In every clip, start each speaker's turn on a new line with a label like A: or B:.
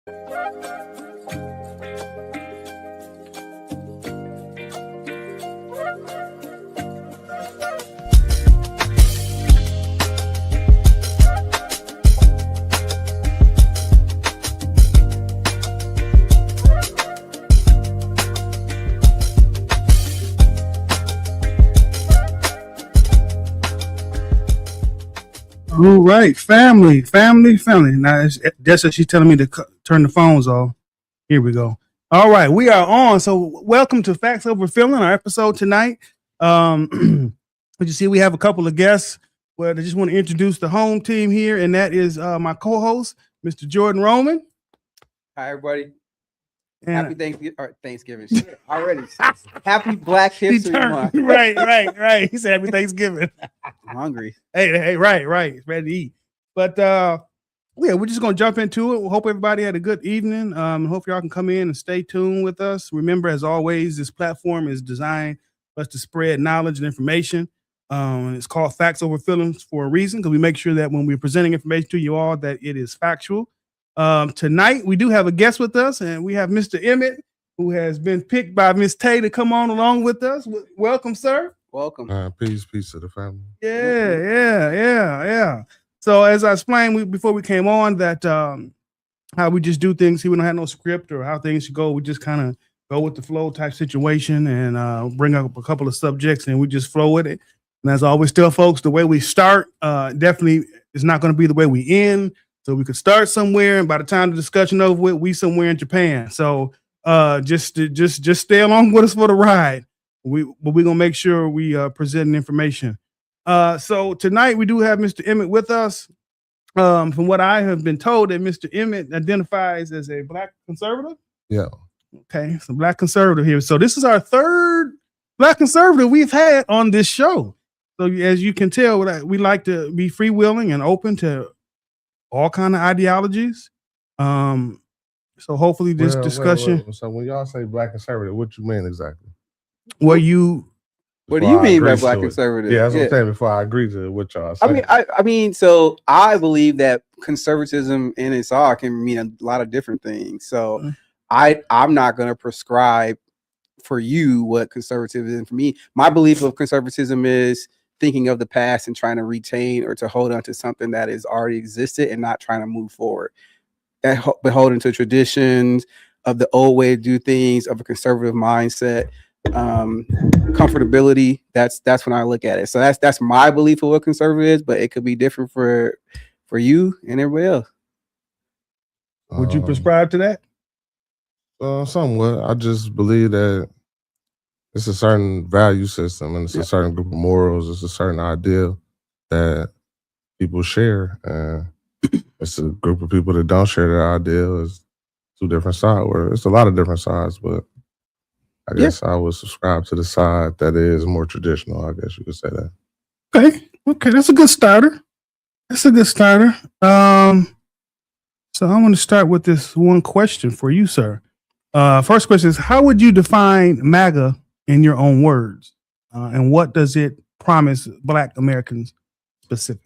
A: All right, family. Now, that's what she's telling me to turn the phones off. Here we go. All right, we are on. So, welcome to Facts Over Feeling, our episode tonight. As you see, we have a couple of guests. Well, I just want to introduce the home team here, and that is my co-host, Mr. Jordan Roman.
B: Hi, everybody.
A: And
B: Happy Thanksgiving. Already. Happy Black History Month.
A: Right. He said Happy Thanksgiving.
B: I'm hungry.
A: Hey, right. It's ready to eat. But yeah, we're just gonna jump into it. We hope everybody had a good evening. Hope y'all can come in and stay tuned with us. Remember, as always, this platform is designed for us to spread knowledge and information. It's called Facts Over Feelings for a reason, because we make sure that when we're presenting information to you all, that it is factual. Tonight we do have a guest with us, and we have Mr. Emmett, who has been picked by Miss Tay to come on along with us. Welcome, sir.
B: Welcome.
C: Peace to the family.
A: Yeah. So as I explained before we came on, that how we just do things here, we don't have no script or how things should go. We just kind of go with the flow type situation and bring up a couple of subjects and we just flow with it. And as I always tell folks, the way we start definitely is not going to be the way we end. So we could start somewhere, and by the time the discussion over with, we somewhere in Japan. So just stay along with us for the ride. We're gonna make sure we present information. So tonight we do have Mr. Emmett with us. From what I have been told, that Mr. Emmett identifies as a Black conservative.
C: Yeah.
A: Okay, so Black conservative here. So this is our third Black conservative we've had on this show. So as you can tell, we like to be freewheeling and open to all kind of ideologies. So hopefully this discussion.
C: So when y'all say Black conservative, what you mean exactly?
B: What do you mean by Black conservative?
C: Yeah, that's what I'm saying before I agree to what y'all say.
B: I mean, so I believe that conservatism in its all can mean a lot of different things. So I'm not going to prescribe for you what conservatism is. For me, my belief of conservatism is thinking of the past and trying to retain or to hold on to something that has already existed and not trying to move forward. But holding to traditions of the old way to do things, of a conservative mindset, comfortability. That's when I look at it. So that's my belief of what conservative is, but it could be different for you and everybody else.
A: Would you prescribe to that?
C: Somewhat. I just believe that it's a certain value system and it's a certain group of morals. It's a certain ideal that people share. And it's a group of people that don't share that ideal. It's two different sides. Or it's a lot of different sides, but I guess I would subscribe to the side that is more traditional. I guess you could say that.
A: Okay, that's a good starter. So I want to start with this one question for you, sir. First question is, how would you define MAGA in your own words? And what does it promise Black Americans specifically?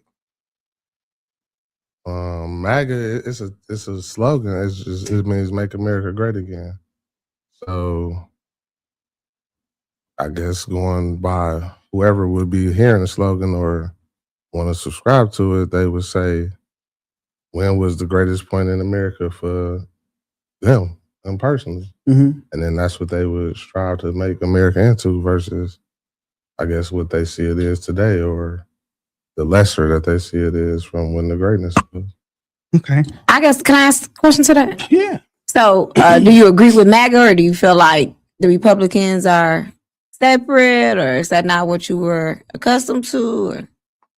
C: MAGA, it's a slogan. It means make America great again. So I guess going by whoever would be hearing the slogan or want to subscribe to it, they would say, when was the greatest point in America for them personally?
A: Mm-hmm.
C: And then that's what they would strive to make America into versus, I guess, what they see it is today or the lesser that they see it is from when the greatness was.
A: Okay.
D: I guess, can I ask a question to that?
A: Yeah.
D: So do you agree with MAGA, or do you feel like the Republicans are separate, or is that not what you were accustomed to? Or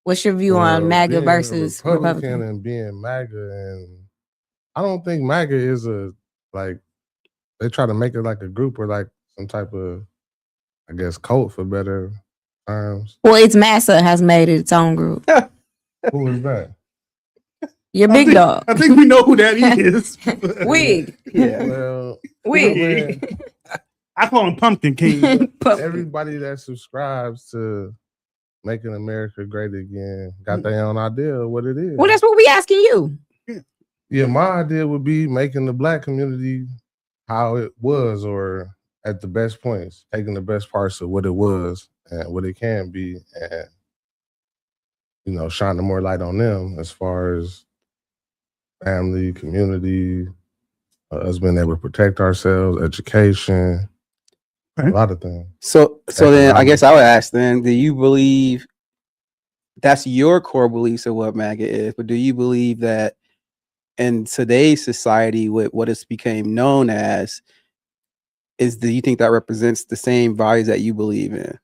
D: what's your view on MAGA versus Republican?
C: And being MAGA, and I don't think MAGA is they try to make it like a group or like some type of, I guess, cult for better terms.
D: Well, it's Massa has made it its own group.
C: Who is that?
D: Your big dog.
A: I think we know who that is.
D: Wig.
C: Yeah. Well,
D: Wig.
A: I call him Pumpkin King.
C: Everybody that subscribes to making America great again got their own idea of what it is.
D: Well, that's what we asking you.
C: Yeah, my idea would be making the black community how it was, or at the best points, taking the best parts of what it was and what it can be, and shining more light on them as far as family, community, us being able to protect ourselves, education,
A: Okay.
C: a lot of things.
B: So then I
C: Economic.
B: guess I would ask then, do you believe that's your core beliefs of what MAGA is, but do you believe that in today's society with what it's became known as, do you think that represents the same values that you believe in?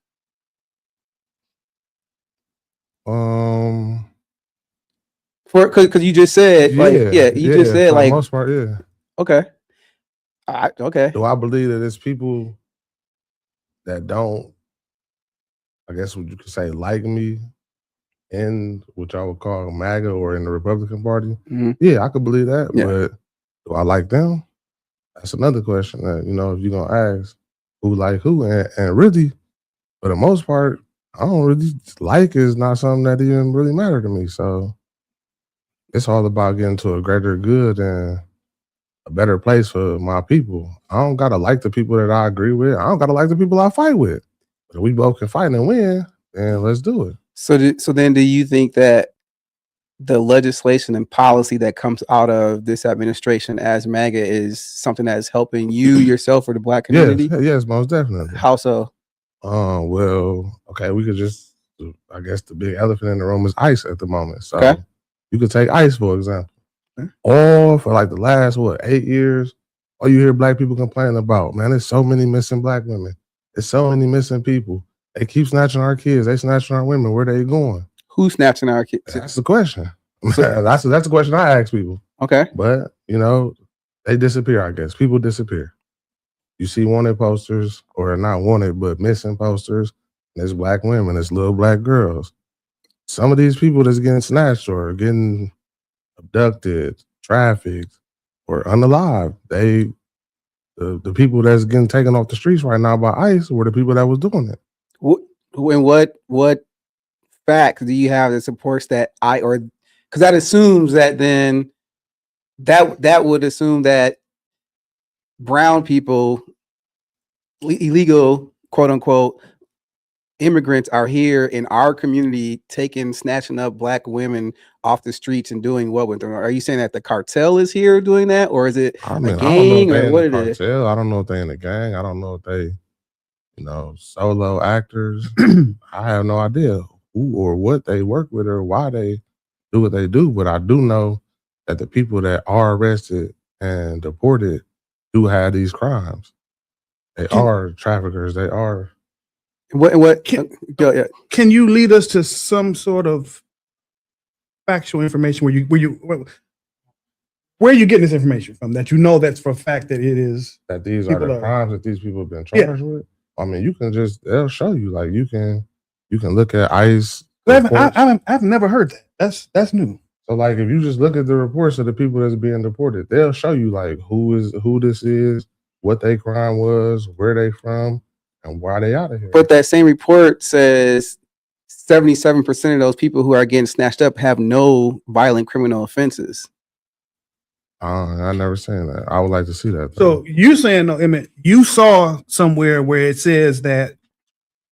B: Because you just said you just said
C: for
B: like
C: the most part, yeah.
B: okay. Okay.
C: Do I believe that it's people that don't, I guess what you could say, like me in what y'all would call MAGA or in the Republican Party?
B: Mhm.
C: Yeah, I could believe that.
B: Yeah.
C: But do I like them? That's another question that, if you're gonna ask who like who. And really, for the most part, I don't really like is not something that even really matter to me. So it's all about getting to a greater good and a better place for my people. I don't gotta like the people that I agree with. I don't gotta like the people I fight with. But if we both can fight and win, then let's do it.
B: So then do you think that the legislation and policy that comes out of this administration as MAGA is something that is helping you yourself or the black community?
C: Yes, most definitely.
B: How so?
C: Well, okay, we could just, I guess the big elephant in the room is ICE at the moment. So
B: Okay.
C: you could take ICE, for example.
A: Okay.
C: All for like the last, 8 years, all you hear black people complaining about, man, there's so many missing black women. There's so many missing people. They keep snatching our kids. They snatching our women. Where they going?
B: Who's snatching our kids?
C: That's the question. That's the question I ask people.
B: Okay.
C: But, they disappear, I guess. People disappear. You see wanted posters, or not wanted, but missing posters. There's black women, there's little black girls. Some of these people that's getting snatched or getting abducted, trafficked, or unalive, the people that's getting taken off the streets right now by ICE were the people that was doing it.
B: What facts do you have that supports that? Because that assumes that then that would assume that brown people, illegal quote unquote immigrants, are here in our community snatching up black women off the streets and doing what with them? Are you saying that the cartel is here doing that, or is it
C: I mean,
B: a gang, or what it is?
C: Cartel. I don't know if they in the gang. I don't know if they, solo actors. I have no idea who or what they work with or why they do what they do. But I do know that the people that are arrested and deported do have these crimes. They are traffickers. They are.
A: Can you lead us to some sort of factual information where are you getting this information from that that's for a fact that it is
C: that these are the crimes that these people have been charged with? I mean, you can they'll show you, like you can look at ICE.
A: I've never heard that. That's new.
C: So like if you just look at the reports of the people that's being deported, they'll show you like who this is, what their crime was, where they from, and why they out of here.
B: But that same report says 77% of those people who are getting snatched up have no violent criminal offenses.
C: I never seen that. I would like to see that.
A: So you saying, though, Emmett, you saw somewhere where it says that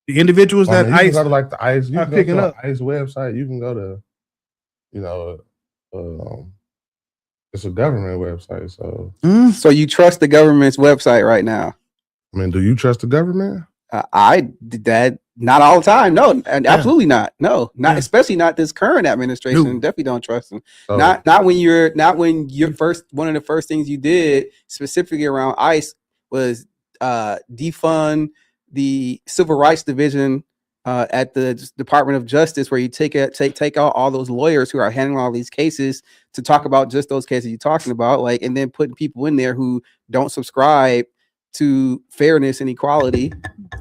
A: the individuals that ICE
C: go to like the ICE, you
A: are
C: can go
A: picking
C: to
A: up
C: the ICE website. You can go to, it's a government website. So,
B: So you trust the government's website right now?
C: I mean, do you trust the government?
B: I did that. Not all the time. No, absolutely not. No, not especially not this current administration.
A: No.
B: Definitely don't trust them.
C: So,
B: Not when you're one of the first things you did specifically around ICE was defund the Civil Rights Division at the Department of Justice, where you take out all those lawyers who are handling all these cases to talk about just those cases you're talking about, like, and then putting people in there who don't subscribe to fairness and equality,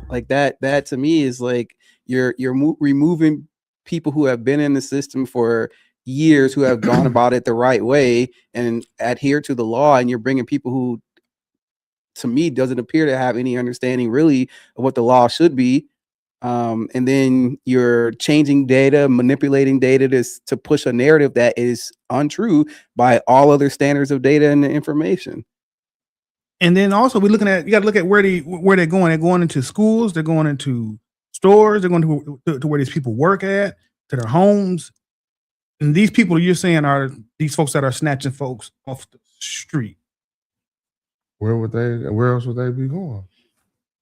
B: like that. That to me is like you're removing people who have been in the system for years, who have gone about it the right way and adhere to the law, and you're bringing people who, to me, doesn't appear to have any understanding really of what the law should be, And then you're changing data, manipulating data to push a narrative that is untrue by all other standards of data and information.
A: And then also we're looking at, you got to look at where they're going. They're going into schools, they're going into stores, they're going to where these people work at, to their homes. And these people you're saying are these folks that are snatching folks off the street.
C: Where else would they be going?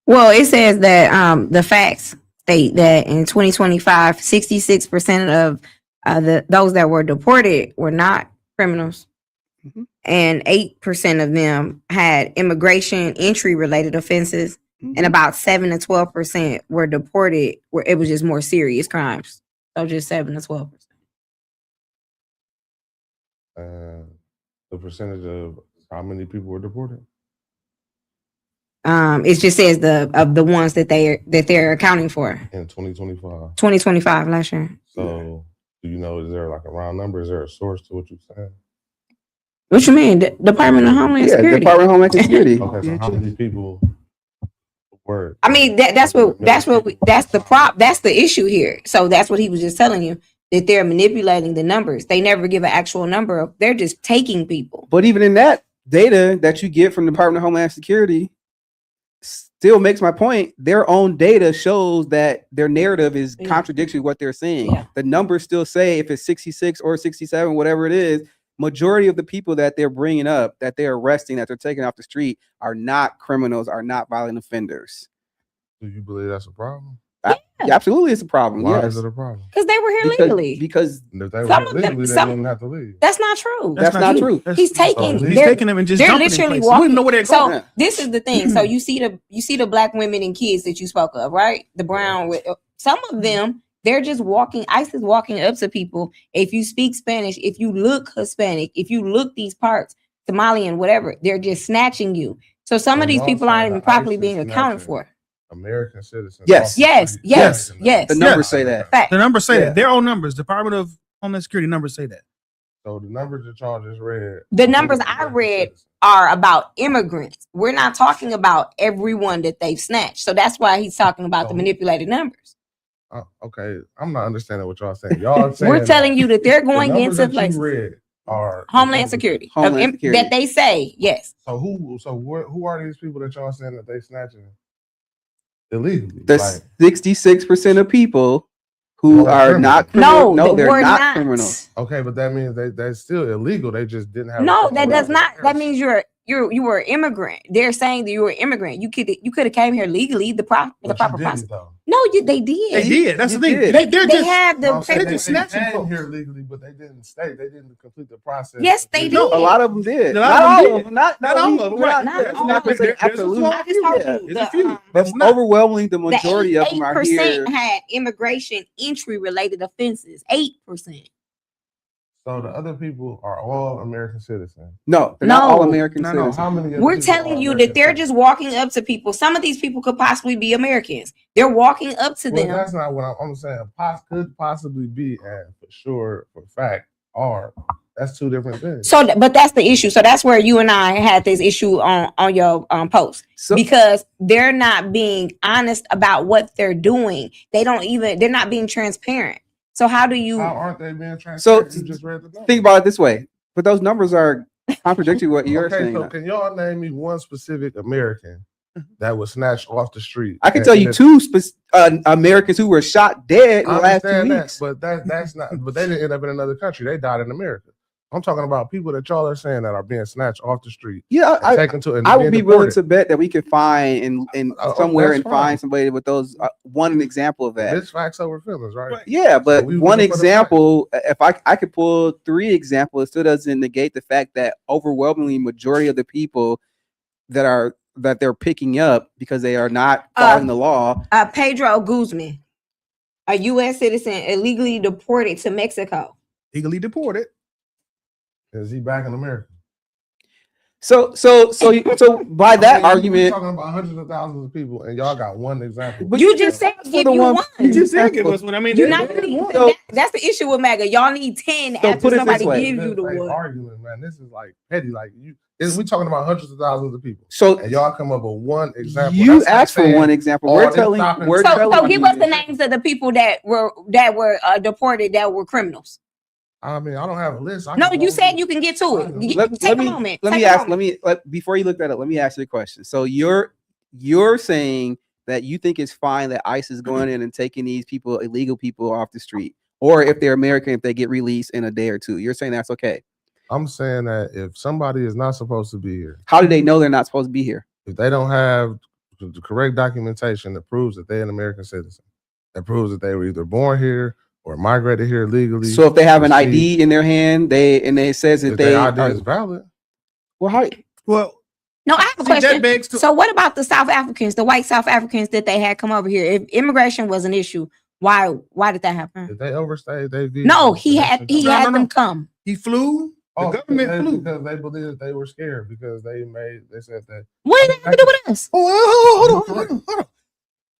D: Well, it says that the facts state that in 2025, 66% of those that were deported were not criminals.
B: Mm-hmm.
D: And 8% of them had immigration entry related offenses,
B: Mm-hmm.
D: and about 7 to 12% were deported where it was just more serious crimes. So just 7 to 12%.
C: The percentage of how many people were deported?
D: It just says the ones that they're accounting for.
C: In 2025.
D: 2025 last year.
C: So do you know, is there like a round number? Is there a source to what you're saying?
D: What you mean? Department of Homeland Security.
B: Department of Homeland Security.
C: Okay, so how many people were?
D: I mean that's the issue here. So that's what he was just telling you, that they're manipulating the numbers. They never give an actual number. They're just taking people.
B: But even in that data that you get from the Department of Homeland Security still makes my point. Their own data shows that their narrative is contradictory to what they're saying.
D: Yeah.
B: The numbers still say if it's 66 or 67, whatever it is, majority of the people that they're bringing up, that they're arresting, that they're taking off the street are not criminals, are not violent offenders.
C: Do you believe that's a problem?
B: Yeah, absolutely, it's a problem.
C: Why
B: yes.
C: is it a problem?
D: Because they were here legally.
B: Because
C: If they were
D: Some of them-
C: legally, they
D: some-
C: wouldn't have to leave.
D: That's not true.
B: That's not true.
D: He's taking
C: So
A: He's
D: they're-
A: taking them and just
D: they're
A: dumping
D: literally
A: in places. We
D: walking.
A: don't know where they're
D: So
A: going.
D: this is the thing. So you see the black women and kids that you spoke of, right? The brown with some of them, they're just walking. ICE is walking up to people. If you speak Spanish, if you look Hispanic, if you look these parts, Somalian, whatever, they're just snatching you. So some of these people aren't even properly being accounted for.
C: American citizens.
B: Yes.
C: off the
D: Yes,
C: street.
D: yes, yes.
B: The numbers say that.
D: Fact.
A: The numbers say
B: Yeah.
A: that. Their own numbers. Department of Homeland Security numbers say that.
C: So the numbers that y'all just read.
D: The numbers I read are about immigrants. We're not talking about everyone that they've snatched. So that's why he's talking about the manipulated numbers.
C: Okay, I'm not understanding what y'all saying. Y'all saying
D: We're telling you that they're
C: the
D: going
C: numbers
D: into
C: that you
D: places.
C: read are
D: Homeland Security.
B: Homeland Security.
D: That they say, yes.
C: So who are these people that y'all saying that they snatching illegally?
B: The
C: Like,
B: 66% of people who
C: Well,
B: are
C: criminal.
B: not criminal.
D: No,
B: they're
D: we're
B: not
D: not
B: criminals.
C: okay, but that means they're still illegal. They just didn't have.
D: No, that does not. That means you were an immigrant. They're saying that you were an immigrant. You could have came here legally. The proper process.
C: Though.
D: No, they did.
A: They did. That's
B: You
A: the thing.
B: did.
A: They're
D: They
A: just
D: have the
C: No, I'm saying
A: they're
C: they
A: just snatching
C: came
A: folks.
C: here legally, but they didn't stay. They didn't complete the process.
D: Yes, they
A: No,
D: did.
B: A lot of them did.
A: A
B: Not
A: lot of them
B: all
A: did.
B: of them. Not
A: Not all of them, right.
D: Not
B: That's
D: all
B: not
D: of
B: to
D: them.
B: say
A: There's a
B: absolute.
A: small
D: I just told
A: Yeah,
D: you.
A: it's a few.
B: But
A: It's not.
B: overwhelmingly, the majority of them are
D: 8%
B: here.
D: had immigration entry related offenses. 8%.
C: So the other people are all American citizens.
B: No, they're not
D: No.
B: all American
A: No,
B: citizens.
C: How many? other
D: We're
C: people
D: telling
C: are
D: you
C: American
D: that they're
C: citizens?
D: just walking up to people. Some of these people could possibly be Americans. They're walking up to
C: Well,
D: them.
C: that's not what I'm saying. Could possibly be, and for sure, for fact, are. That's two different things.
D: So, but that's the issue. So that's where you and I had this issue on your post,
B: So,
D: because they're not being honest about what they're doing. They're not being transparent. So how do you?
C: How aren't they being transparent?
B: So,
C: You just read the numbers.
B: think about it this way. But those numbers are contradictory to what you're
C: Okay,
B: saying.
C: so can y'all name me one specific American that was snatched off the street?
B: I can
C: And-
B: tell
C: and
B: you
C: it's-
B: two Americans who were shot dead in
C: I
B: the last 2
C: understand that,
B: weeks.
C: but that's not. But they didn't end up in another country. They died in America. I'm talking about people that y'all are saying that are being snatched off the street,
B: Yeah,
C: and taken to. And
B: I would be
C: being
B: willing
C: deported.
B: to bet that we could find in somewhere
C: that's
B: and
C: fine.
B: find somebody with those one example of that.
C: It's facts over feelings, right?
A: Right.
B: Yeah, but
C: we
B: one
C: looking for the
B: example, if I could pull 3 examples, it still doesn't negate the fact that overwhelmingly majority of the people that they're picking up because they are not following the law.
D: Pedro Guzman, a U.S. citizen, illegally deported to Mexico.
A: Legally deported.
C: Is he back in America?
B: So by that
C: We're
B: argument,
C: talking about hundreds of thousands of people, and y'all got one example.
B: But
D: You just said give you one.
A: You just said give us one. I mean,
D: You're
A: that-
D: not
A: that-
D: gonna
B: So-
D: that's the issue with MAGA. Y'all need 10
B: So
D: after
B: put it this
D: somebody
B: way.
D: gives you the
C: This ain't
D: one.
C: argument, man. This is like petty. Like we talking about hundreds of thousands of people,
B: so
C: and y'all come up with one example.
B: you
C: That's like
B: asked for
C: saying,
B: one example.
C: all
B: We're
C: this
B: telling
C: stopping-
B: we're
D: So
B: telling
D: give
B: you-
D: us the names of the people that were deported that were criminals.
C: I mean, I don't have a list.
D: No, you said you can get to it. Take a moment.
B: Let
D: Take
B: me
D: a
B: ask.
D: moment.
B: Before you look that up, let me ask you a question. So you're saying that you think it's fine that ICE is going in and taking these people, illegal people, off the street, or if they're American, if they get released in a day or two, you're saying that's okay?
C: I'm saying that if somebody is not supposed to be here,
B: How do they know they're not supposed to be here?
C: if they don't have the correct documentation that proves that they're an American citizen, that proves that they were either born here or migrated here legally.
B: So if they have an
C: received-
B: ID in their hand, it says that
C: if
B: they
C: their ID
B: are,
C: is valid,
B: well, how?
A: well,
D: No, I have a
A: see, that
D: question.
A: begs to
D: So what about the South Africans, the white South Africans that they had come over here? If immigration was an issue, why did that happen?
C: if they overstayed their visa,
D: No, he
C: then
D: had
C: they
D: he
C: should
A: No,
C: come.
D: had
A: no,
D: them come.
A: he flew. The
C: Oh,
A: government flew.
C: because they believed that they were scared because they said that.
D: What did that have to do with us?
A: Oh, hold on.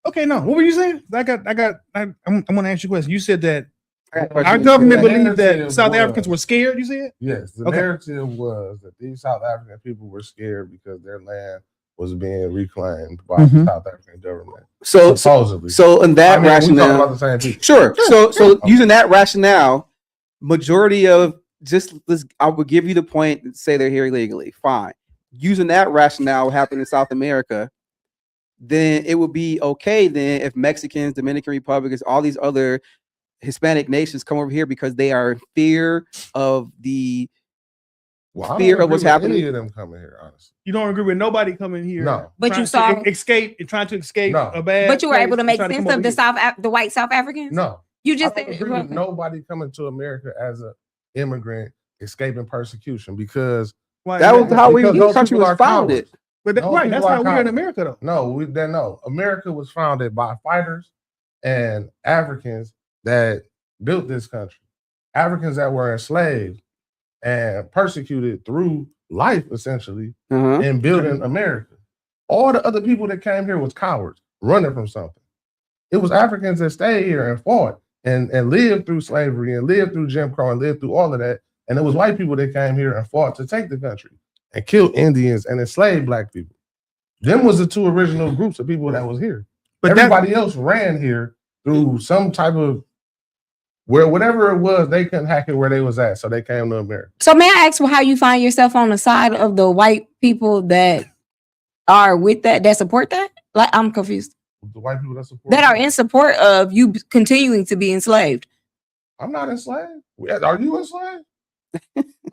A: Okay, no. What were you saying? I'm going to ask you a question. You said that
B: I got a
A: our
B: question.
A: government
C: The
A: believed that
C: narrative
A: South
C: was-
A: Africans were scared. You said?
C: Yes, the
A: Okay.
C: narrative was that these South African people were scared because their land was being reclaimed by the
A: Mhm.
C: South African government.
B: So
C: Supposedly.
B: in that
C: I mean, we talking
B: rationale,
C: about the same people.
B: sure. So
C: Okay.
B: using that rationale, majority of I would give you the point and say they're here illegally. Fine. Using that rationale, what happened in South America, then it would be okay then if Mexicans, Dominican Republicans, all these other Hispanic nations come over here because they are in fear of the
C: Well, I don't
B: fear of
C: agree
B: what's
C: with
B: happening.
C: Any of them coming here, honestly.
A: You don't agree with nobody coming here.
C: No.
D: But you
A: trying to
D: saw-
A: escape and trying to escape
C: No.
A: a bad.
D: But you were
A: place
D: able to
A: and
D: make
A: trying
D: sense
A: come
D: of
A: over here.
D: the white South Africans.
C: No.
D: You just
C: I don't
D: said
C: agree with nobody coming to America as an immigrant escaping persecution because
A: Why
B: That
A: is
B: was how
C: Because
B: the
C: those
B: country
C: people
B: was
C: are
B: founded.
C: cowards.
A: But that,
C: those
A: right, that's
C: people are
A: how we're in
C: cowards.
A: America, though.
C: No. America was founded by fighters and Africans that built this country. Africans that were enslaved and persecuted through life, essentially,
B: Uh-huh.
C: in building America. All the other people that came here was cowards running from something. It was Africans that stayed here and fought and lived through slavery and lived through Jim Crow and lived through all of that. And it was white people that came here and fought to take the country and killed Indians and enslaved black people. Them was the two original groups of people that was here.
A: But
C: Everybody else ran here through some type of whatever it was, they couldn't hack it where they was at, so they came to America.
D: So may I ask how you find yourself on the side of the white people that are with that support that? Like I'm confused.
C: The white people that support
D: That are in support of you continuing to be enslaved.
C: I'm not enslaved. Are you enslaved?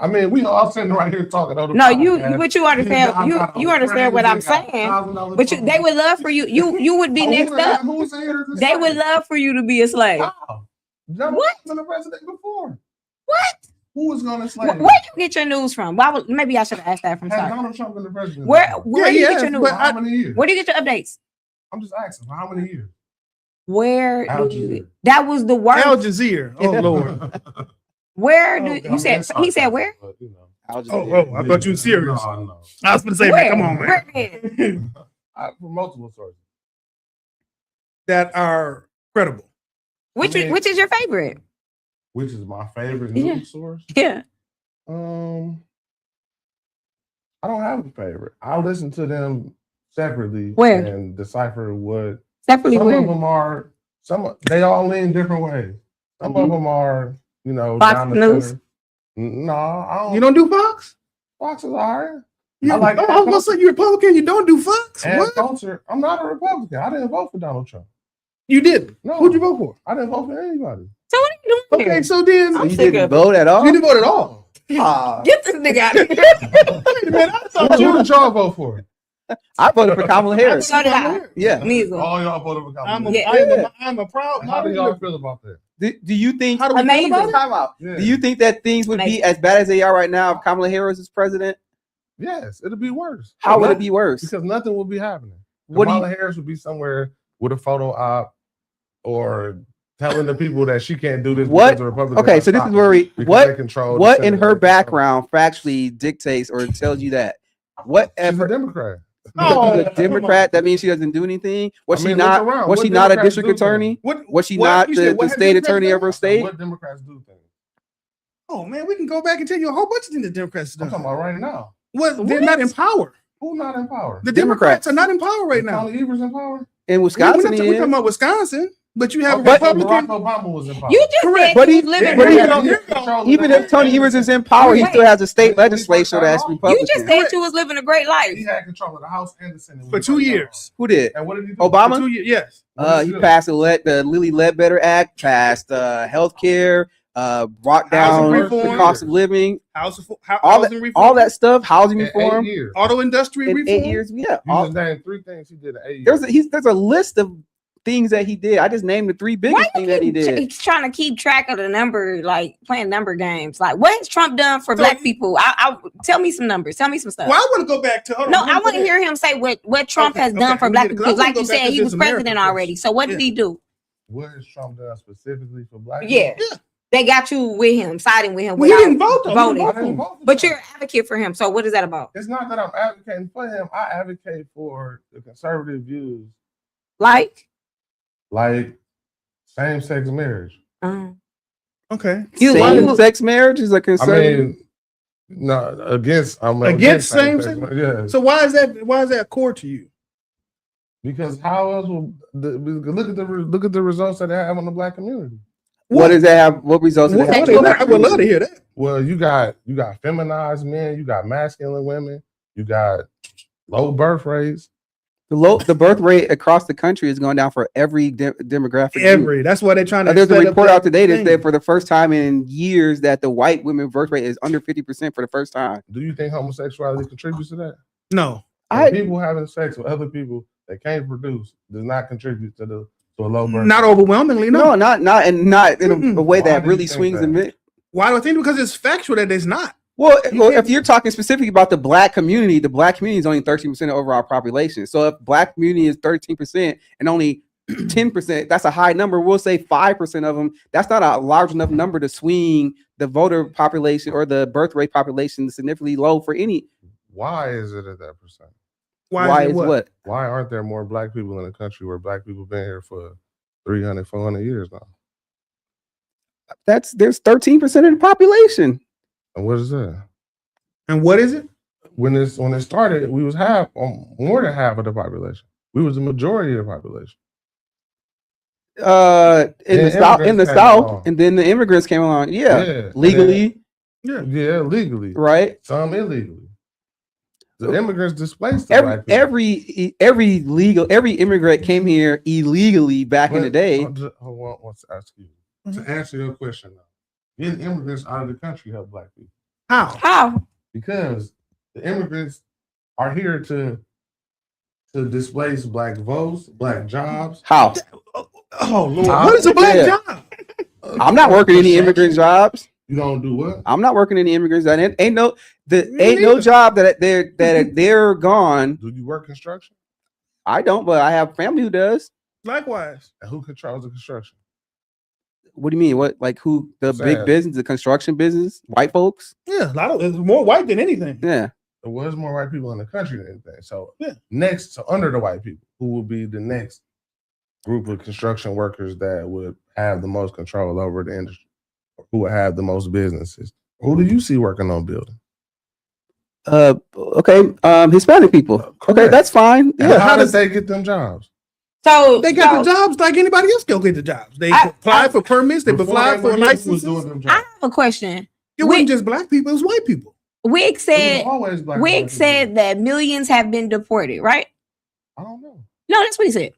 C: I mean, we all sitting right here talking. On the
D: No, you
C: podcast.
D: but you understand you understand what I'm saying. But they would love for you. You would be next up. They would love for you to be a slave.
C: How? Donald
D: What?
C: Trump been the president before.
D: What?
C: Who was going to slave?
D: Where you get your news from? Why would maybe I should have asked that from
C: Has
D: start.
C: Donald Trump been the president?
D: Where
C: before?
D: do you
A: Yeah,
D: get your
A: yes,
D: news?
C: For how many years?
D: Where do you get your updates?
C: I'm just asking. For how many years?
D: Where
C: Al
D: do you,
C: Jazeera.
D: that was the
A: Al
D: worst.
A: Jazeera. Oh Lord.
D: Where
A: Oh,
D: do
A: God,
D: you said he said where?
C: But, you know.
B: I'll just
A: Oh, I thought you were serious.
C: No.
A: I was going to say,
D: Where?
A: man, come on, man.
D: Where is?
C: From multiple sources.
A: That are credible.
D: Which which is your favorite?
C: Which is my favorite
D: Yeah.
C: news source?
D: Yeah.
C: I don't have a favorite. I listen to them separately
D: Where?
C: and decipher what
D: Separately
C: some
D: where?
C: of them are. They all lean different ways. Some of them are,
D: Fox
C: down the
D: News?
C: center. No, I don't.
A: You don't do Fox?
C: Fox is alright.
A: You,
C: I like
A: I was going to say you're Republican. You don't do Fox?
C: And
A: What?
C: culture. I'm not a Republican. I didn't vote for Donald Trump.
A: You didn't.
C: No,
A: Who'd you vote for?
C: I didn't vote for anybody.
D: So what are you doing
A: Okay,
D: here?
A: so then
B: So you
D: sick
B: didn't
D: of
B: vote at all?
A: you didn't vote at all.
B: Ah,
D: Get this nigga out of here.
A: Wait a minute, I thought
C: Who
A: you
C: did y'all vote for?
B: I voted for Kamala Harris.
D: So did I.
B: Yeah.
D: Me as well.
C: All y'all voted for Kamala.
A: I'm a proud
C: How do y'all
A: moderator.
C: feel about that?
B: Do you think?
A: How do we feel
D: Amazing.
A: about it?
B: Time out.
C: Yeah.
B: Do you think that things would be
D: Amazing.
B: as bad as they are right now if Kamala Harris is president?
C: Yes, it'll be worse.
B: How would it be worse?
C: Because nothing will be happening.
B: What do
C: Kamala
B: you?
C: Harris would be somewhere with a photo op or telling the people that she can't do this.
B: What?
C: because the Republicans
B: Okay,
C: are
B: so this is
C: stopping
B: where
C: her
B: we
C: because they
B: what
C: control the
B: what in
C: Senate,
B: her
C: they control-
B: background factually dictates or tells you that What
C: She's a
B: effort?
C: Democrat.
A: Oh,
B: The Democrat, that means she doesn't do anything. Was
C: I
B: she
C: mean, look
B: not?
C: around.
B: Was
C: What
B: she not a
C: Democrats
B: district
C: do
B: attorney?
A: What
B: Was she
A: what?
B: not
A: You said
B: the
A: what have
B: state
A: Democrats
B: attorney
A: done?
B: of her
C: So
B: state?
C: what Democrats do things?
A: Oh man, we can go back and tell you a whole bunch of things the Democrats
C: I'm
A: have
C: talking
A: done.
C: about right now.
A: Well, they're not in power.
C: Who not in power?
A: The
B: Democrats.
A: Democrats are not in power right now.
C: Tony Evers in power?
B: In
A: We're
B: Wisconsin,
A: not
B: he
A: we're talking
B: is.
A: about Wisconsin, but you have
C: Okay,
A: a
C: so
A: Republican.
C: Barack Obama was in power.
D: You just
A: Correct.
D: said
B: But
D: you
B: he-
D: was living
B: but he-
D: in
A: Here
D: a-
A: you go.
B: Even if Tony Evers is in power, he
D: Wait.
B: still has a state
C: When he
B: legislature
C: first
B: that's
C: got
D: You
B: Republican.
D: just said you was living a great life.
C: He had control of the House and the Senate
A: For 2 years.
B: Who did?
C: And what did he do?
B: Obama?
A: For 2 years, yes.
C: What did
B: He
C: do?
B: passed the Lilly Ledbetter Act, passed health care, brought
A: Housing
B: down
A: reform.
B: the cost of living,
A: Housing
B: all
A: reform,
B: that stuff, housing
C: In
B: reform.
C: 8 years.
A: auto industry
B: In
A: reform.
B: 8 years, yeah.
C: You
B: all-
C: just named 3 things he did in 8 years.
B: there's a list of things that he did. I just named the 3
D: Why
B: biggest things
D: you
B: that he
D: keep
B: did.
D: trying to keep track of the number, like playing number games? Like, what has Trump done for black people? I tell me some numbers. Tell me some stuff.
A: Well, I want to go back to. Hold
D: No,
A: on,
D: I want to hear him say what Trump
A: Okay,
D: has done
A: okay,
D: for
A: let me
D: black
A: get it,
D: people.
A: 'cause I
D: Because, like
A: wanna
D: you
A: go back
D: said,
A: to
D: he
A: this
D: was
A: America
D: president
A: first.
D: already. So, what did
A: Yeah.
D: he do?
C: What has Trump done specifically for black
D: Yeah.
C: people?
A: Yeah.
D: They got you with him, siding with him.
A: Well, he
D: without
A: didn't vote though. He
D: voting.
A: didn't
C: I
A: vote for
C: didn't
A: him.
C: vote for
D: But
C: him.
D: you're an advocate for him. So, what is that about?
C: It's not that I'm advocating for him. I advocate for the conservative views,
D: Like,
C: like same-sex marriage.
A: Okay.
B: Same-sex marriage is a
C: I
B: conservative.
C: mean, no, I'm
A: Against
C: same-sex
A: same-sex?
C: marriage. Yeah,
A: So why is that core to you?
C: because how else will look at the results that they have on the black community?
B: What does that have? What results?
A: What-
B: does that
A: I
B: have?
A: would love to hear that.
C: Well, you got feminized men, you got masculine women, you got low birth rates.
B: The birth rate across the country is going down for every demographic. group.
A: That's why they're trying to.
B: There's a
A: set up
B: report
A: that
B: out today that
A: thing.
B: said for the first time in years that the white women birth rate is under 50% for the first time.
C: Do you think homosexuality contributes to that?
A: No.
C: People having sex with other people that can't produce does not contribute to a low birth
A: Not
C: rate.
A: overwhelmingly.
B: No,
A: No.
B: not in
A: Mm-mm.
B: a way
C: Why
B: that
C: do you
B: really
C: think
B: swings
C: that?
B: and miss.
A: Why do I think? Because it's factual that it's not.
B: Well, if you're talking specifically about the black community is only 13% of overall population. So if black community is 13% and only 10%, that's a high number. We'll say 5% of them. That's not a large enough number to swing the voter population or the birth rate population significantly low for any.
C: Why is it at that percent?
B: Why
A: it
B: is what?
C: Why aren't there more black people in the country where black people been here for 300, 400 years now?
B: There's 13% of the population.
C: And what is that?
A: And what is it?
C: When it started, we was more than half of the population. We was the majority of the population.
B: In
C: Then
B: the south,
C: immigrants came
B: South,
C: along.
B: and then the immigrants came along. Yeah, legally,
A: Yeah.
C: Legally.
B: right?
C: Some illegally. The immigrants displaced the black people.
B: Every immigrant came here illegally back in the day.
C: Hold on, I want to ask you. To answer your question, though, getting immigrants out of the country help black people
D: how?
C: because the immigrants are here to displace black votes, black jobs.
B: How?
A: Oh Lord,
C: Huh?
A: what is a black
B: Yeah.
A: job?
B: I'm not working any immigrant jobs.
C: You don't do what?
B: I'm not working any immigrants. Ain't no
A: neither.
B: job that they're gone.
C: Do you work construction?
B: I don't, but I have family who does.
A: Likewise.
C: And who controls the construction?
B: What do you mean? What, like who? The big
C: Sad.
B: business, the construction business, white folks.
A: Yeah, a lot of it's more white than anything.
B: Yeah.
C: There was more white people in the country than anything. So
A: Yeah.
C: so under the white people, who will be the next group of construction workers that would have the most control over the industry, who would have the most businesses? Who do you see working on building?
B: Okay. Hispanic people. Okay,
C: Correct.
B: that's fine.
C: And
B: Yeah.
C: how does they get them jobs?
D: So
A: They got the jobs like anybody else go get the jobs. They apply for permits, they
C: Before
A: apply
C: they
A: for
C: were here, who was
A: licenses.
C: doing them
D: I
C: jobs?
D: have a question.
A: It wasn't just black people, it was white people.
D: Wig
C: It was
D: said
C: always black
D: Wig
C: people.
D: said that millions have been deported, right?
C: I don't know.
D: No, that's what he said.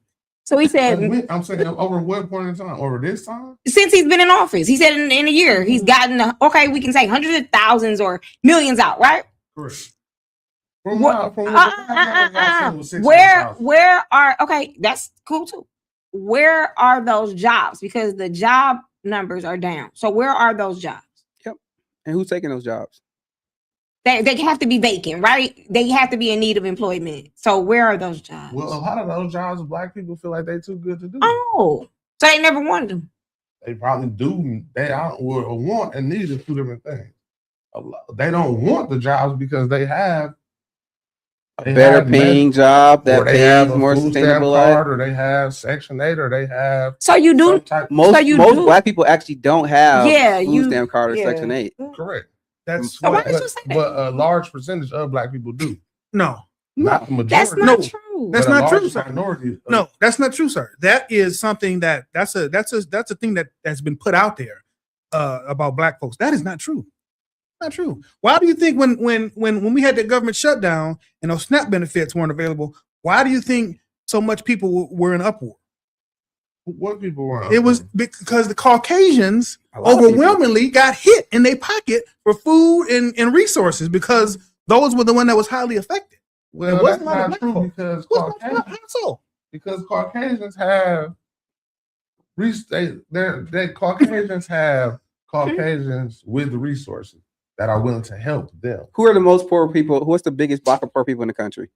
D: So he said
C: I'm saying over what point in time? Over this time?
D: since he's been in office, he said in a year he's gotten we can say hundreds of thousands or millions out, right?
C: Correct. From
D: What-
C: when the last number I seen was 600,000.
D: Where are that's cool too. Where are those jobs? Because the job numbers are down. So where are those jobs?
B: And who's taking those jobs?
D: They have to be vacant, right? They have to be in need of employment. So where are those jobs?
C: Well, a lot of those jobs, black people feel like they too good to do.
D: Oh, so they never wanted them.
C: They probably do. They don't want and need is two different things. They don't want the jobs because they have
B: a
C: They
B: better
C: have
B: paying job
C: or
B: that
C: they have
B: pays
C: a
B: more
C: food stamp
B: sustainable life.
C: card, or they have Section 8, or they have
D: So you do
C: some type.
B: Most
D: you
B: most
D: do-
B: black people actually don't have
D: Yeah,
B: food
D: you-
B: stamp card or
D: yeah.
B: Section 8.
C: Correct.
A: That's
D: So why
A: what,
D: did you say that?
C: But a large percentage of black people do.
A: no.
C: Not the
D: That's
C: majority.
D: not
A: No,
D: true.
A: that's
C: but a
A: not true,
C: large
A: sir.
C: minority of-
A: No, that's not true, sir. That is something that's a thing that's been put out there about black folks. That is not true. Not true. Why do you think when we had the government shutdown and those SNAP benefits weren't available, why do you think so much people were in uproar?
C: What people were.
A: It was because the Caucasians
B: A lot of people.
A: overwhelmingly got hit in their pocket for food and resources because those were the one that was highly affected.
C: Well,
A: it wasn't
C: that's
A: a lot of
C: not
A: black
C: true
A: folks.
C: because
A: What's
C: Caucasians,
A: how so?
C: because Caucasians have they Caucasians have Caucasians with the resources that are willing to help them.
B: Who are the most poor people? What's the biggest block of poor people in the country?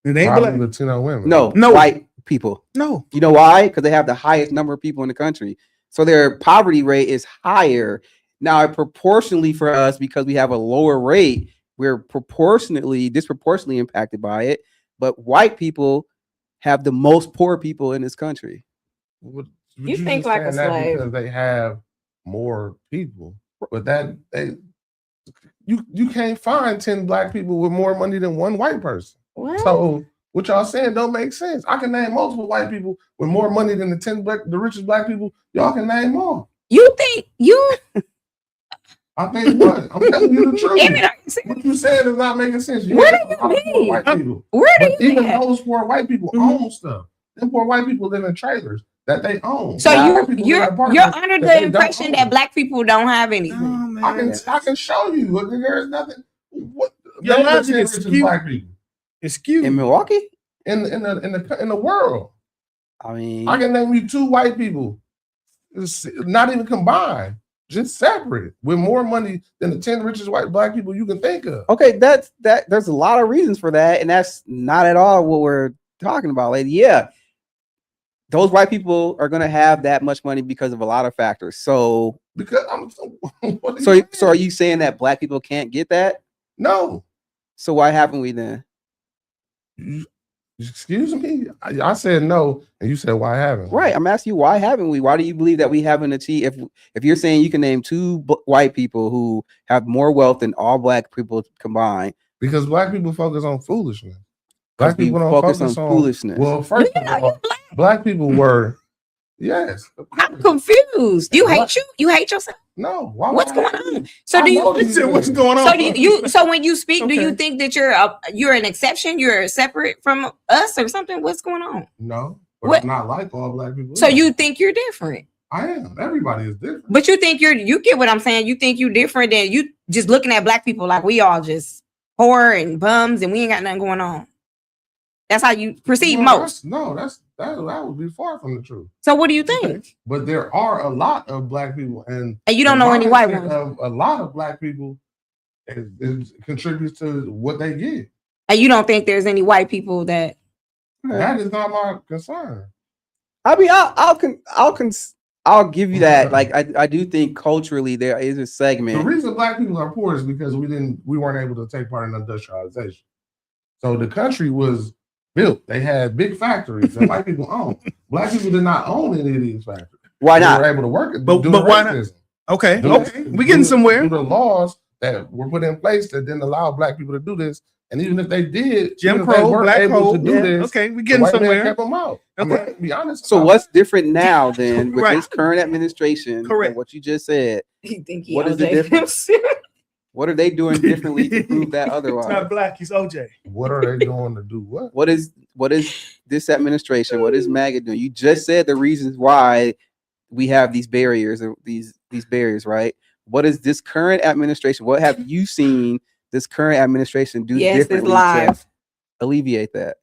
A: It ain't
C: Probably
A: black.
C: Latino women.
B: No,
A: No.
B: white people.
A: No.
B: You know why? Because they have the highest number of people in the country. So their poverty rate is higher. Now, proportionally for us, because we have a lower rate, we're disproportionately impacted by it. But white people have the most poor people in this country.
C: Would
D: You think
C: just
D: like a
C: saying that
D: slave.
C: because they have more people, but that you can't find 10 black people with more money than one white person.
D: What?
C: So what y'all saying don't make sense. I can name multiple white people with more money than the richest black people. Y'all can name more.
D: You think you?
C: I think what I'm telling you the truth.
D: Even,
C: What you said is not making sense. You
D: Where
C: have
D: do
C: a lot
D: you
C: of poor
D: mean?
C: white people.
D: Where do
C: But
D: you
C: even
D: think?
C: those poor white people own stuff. Them poor white people live in trailers that they own.
D: So
C: Black people live in
D: you're
C: apartments
D: under
C: that
D: the
C: they don't
D: impression
C: own.
D: that black people don't have anything.
A: Oh, man.
C: I can show you. There's nothing. What?
A: Your
C: name the
A: logic
C: 10
A: is
C: richest
A: skewed.
C: black people
A: It's skewed.
B: In Milwaukee?
C: in the world.
B: I mean,
C: I can name you 2 white people, not even combined, just separate, with more money than the 10 richest white black people you can think of.
B: okay, that there's a lot of reasons for that, and that's not at all what we're talking about. Like, yeah, those white people are gonna have that much money because of a lot of factors. So,
C: Because I'm. What
B: so
C: saying?
B: are you saying that black people can't get that?
C: No.
B: So why haven't we then?
C: Excuse me. I said no, and you said why haven't? we?
B: Right, I'm asking you, why haven't we? Why do you believe that we haven't achieved? If you're saying you can name 2 white people who have more wealth than all black people combined,
C: Because black people focus on foolishness. Black
B: we
C: people don't
B: focus
C: focus
B: on
C: on
B: foolishness.
C: Well,
D: Do
C: first
D: you
C: of
D: know you
C: all,
D: black?
C: black people were. Yes. of
D: I'm
C: course.
D: confused. You
C: What?
D: hate you? You hate yourself?
C: No. Why
D: What's
C: would I
D: going
C: hate
D: on?
C: you?
D: So
C: I
D: do
C: know
D: you?
C: these
A: He said, "What's
C: things.
A: going on?"
D: So do you? So when you speak, do you
A: Okay.
D: think that you're an exception? You're separate from us or something? What's going on?
C: No, but
D: What?
C: I'm not like all black people.
D: So you think you're different?
C: I am. Everybody is different.
D: But you think you get what I'm saying? You think you different than you just looking at black people like we all just poor and bums and we ain't got nothing going on. That's how you perceive
C: Well,
D: most.
C: that would be far from the truth.
D: So what do you think?
C: But there are a lot of black people, and
D: And you don't
C: the
D: know any white
C: mindset
D: ones.
C: of a lot of black people is contributes to what they get.
D: And you don't think there's any white people that
C: That is not my concern.
B: I mean, I'll give you that. Like, I do think culturally there is a
C: The
B: segment.
C: reason black people are poor is because we weren't able to take part in industrialization. So the country was built. They had big factories that white people own. Black people did not own any of these factories.
B: Why
C: They
B: not?
C: were able to work it,
A: But why not?
C: racism.
A: Okay,
C: Due
A: okay,
C: to-
A: we getting
C: due
A: somewhere.
C: the laws that were put in place that didn't allow black people to do this, and even if they did,
A: Jim
C: even if they
A: Crow,
C: weren't
A: Black
C: able
A: Crow.
C: to do
A: Yeah,
C: this,
A: okay, we
C: the
A: getting
C: white man
A: somewhere.
C: kept them out. I'm
A: Okay.
C: gonna be honest.
B: So
C: about
B: what's different now then with
A: Right.
B: this current administration?
A: Correct.
B: And what you just said.
D: you think
B: What is the difference? What are they doing differently to prove that
A: He's
B: otherwise?
A: not black. He's OJ.
C: it. What are they doing to do what?
B: What is this administration? What is MAGA doing? You just said the reasons why we have these barriers or these barriers, right? What is this current administration? What have you seen this current administration do
D: Yes, it's
B: differently to
D: live.
B: alleviate that?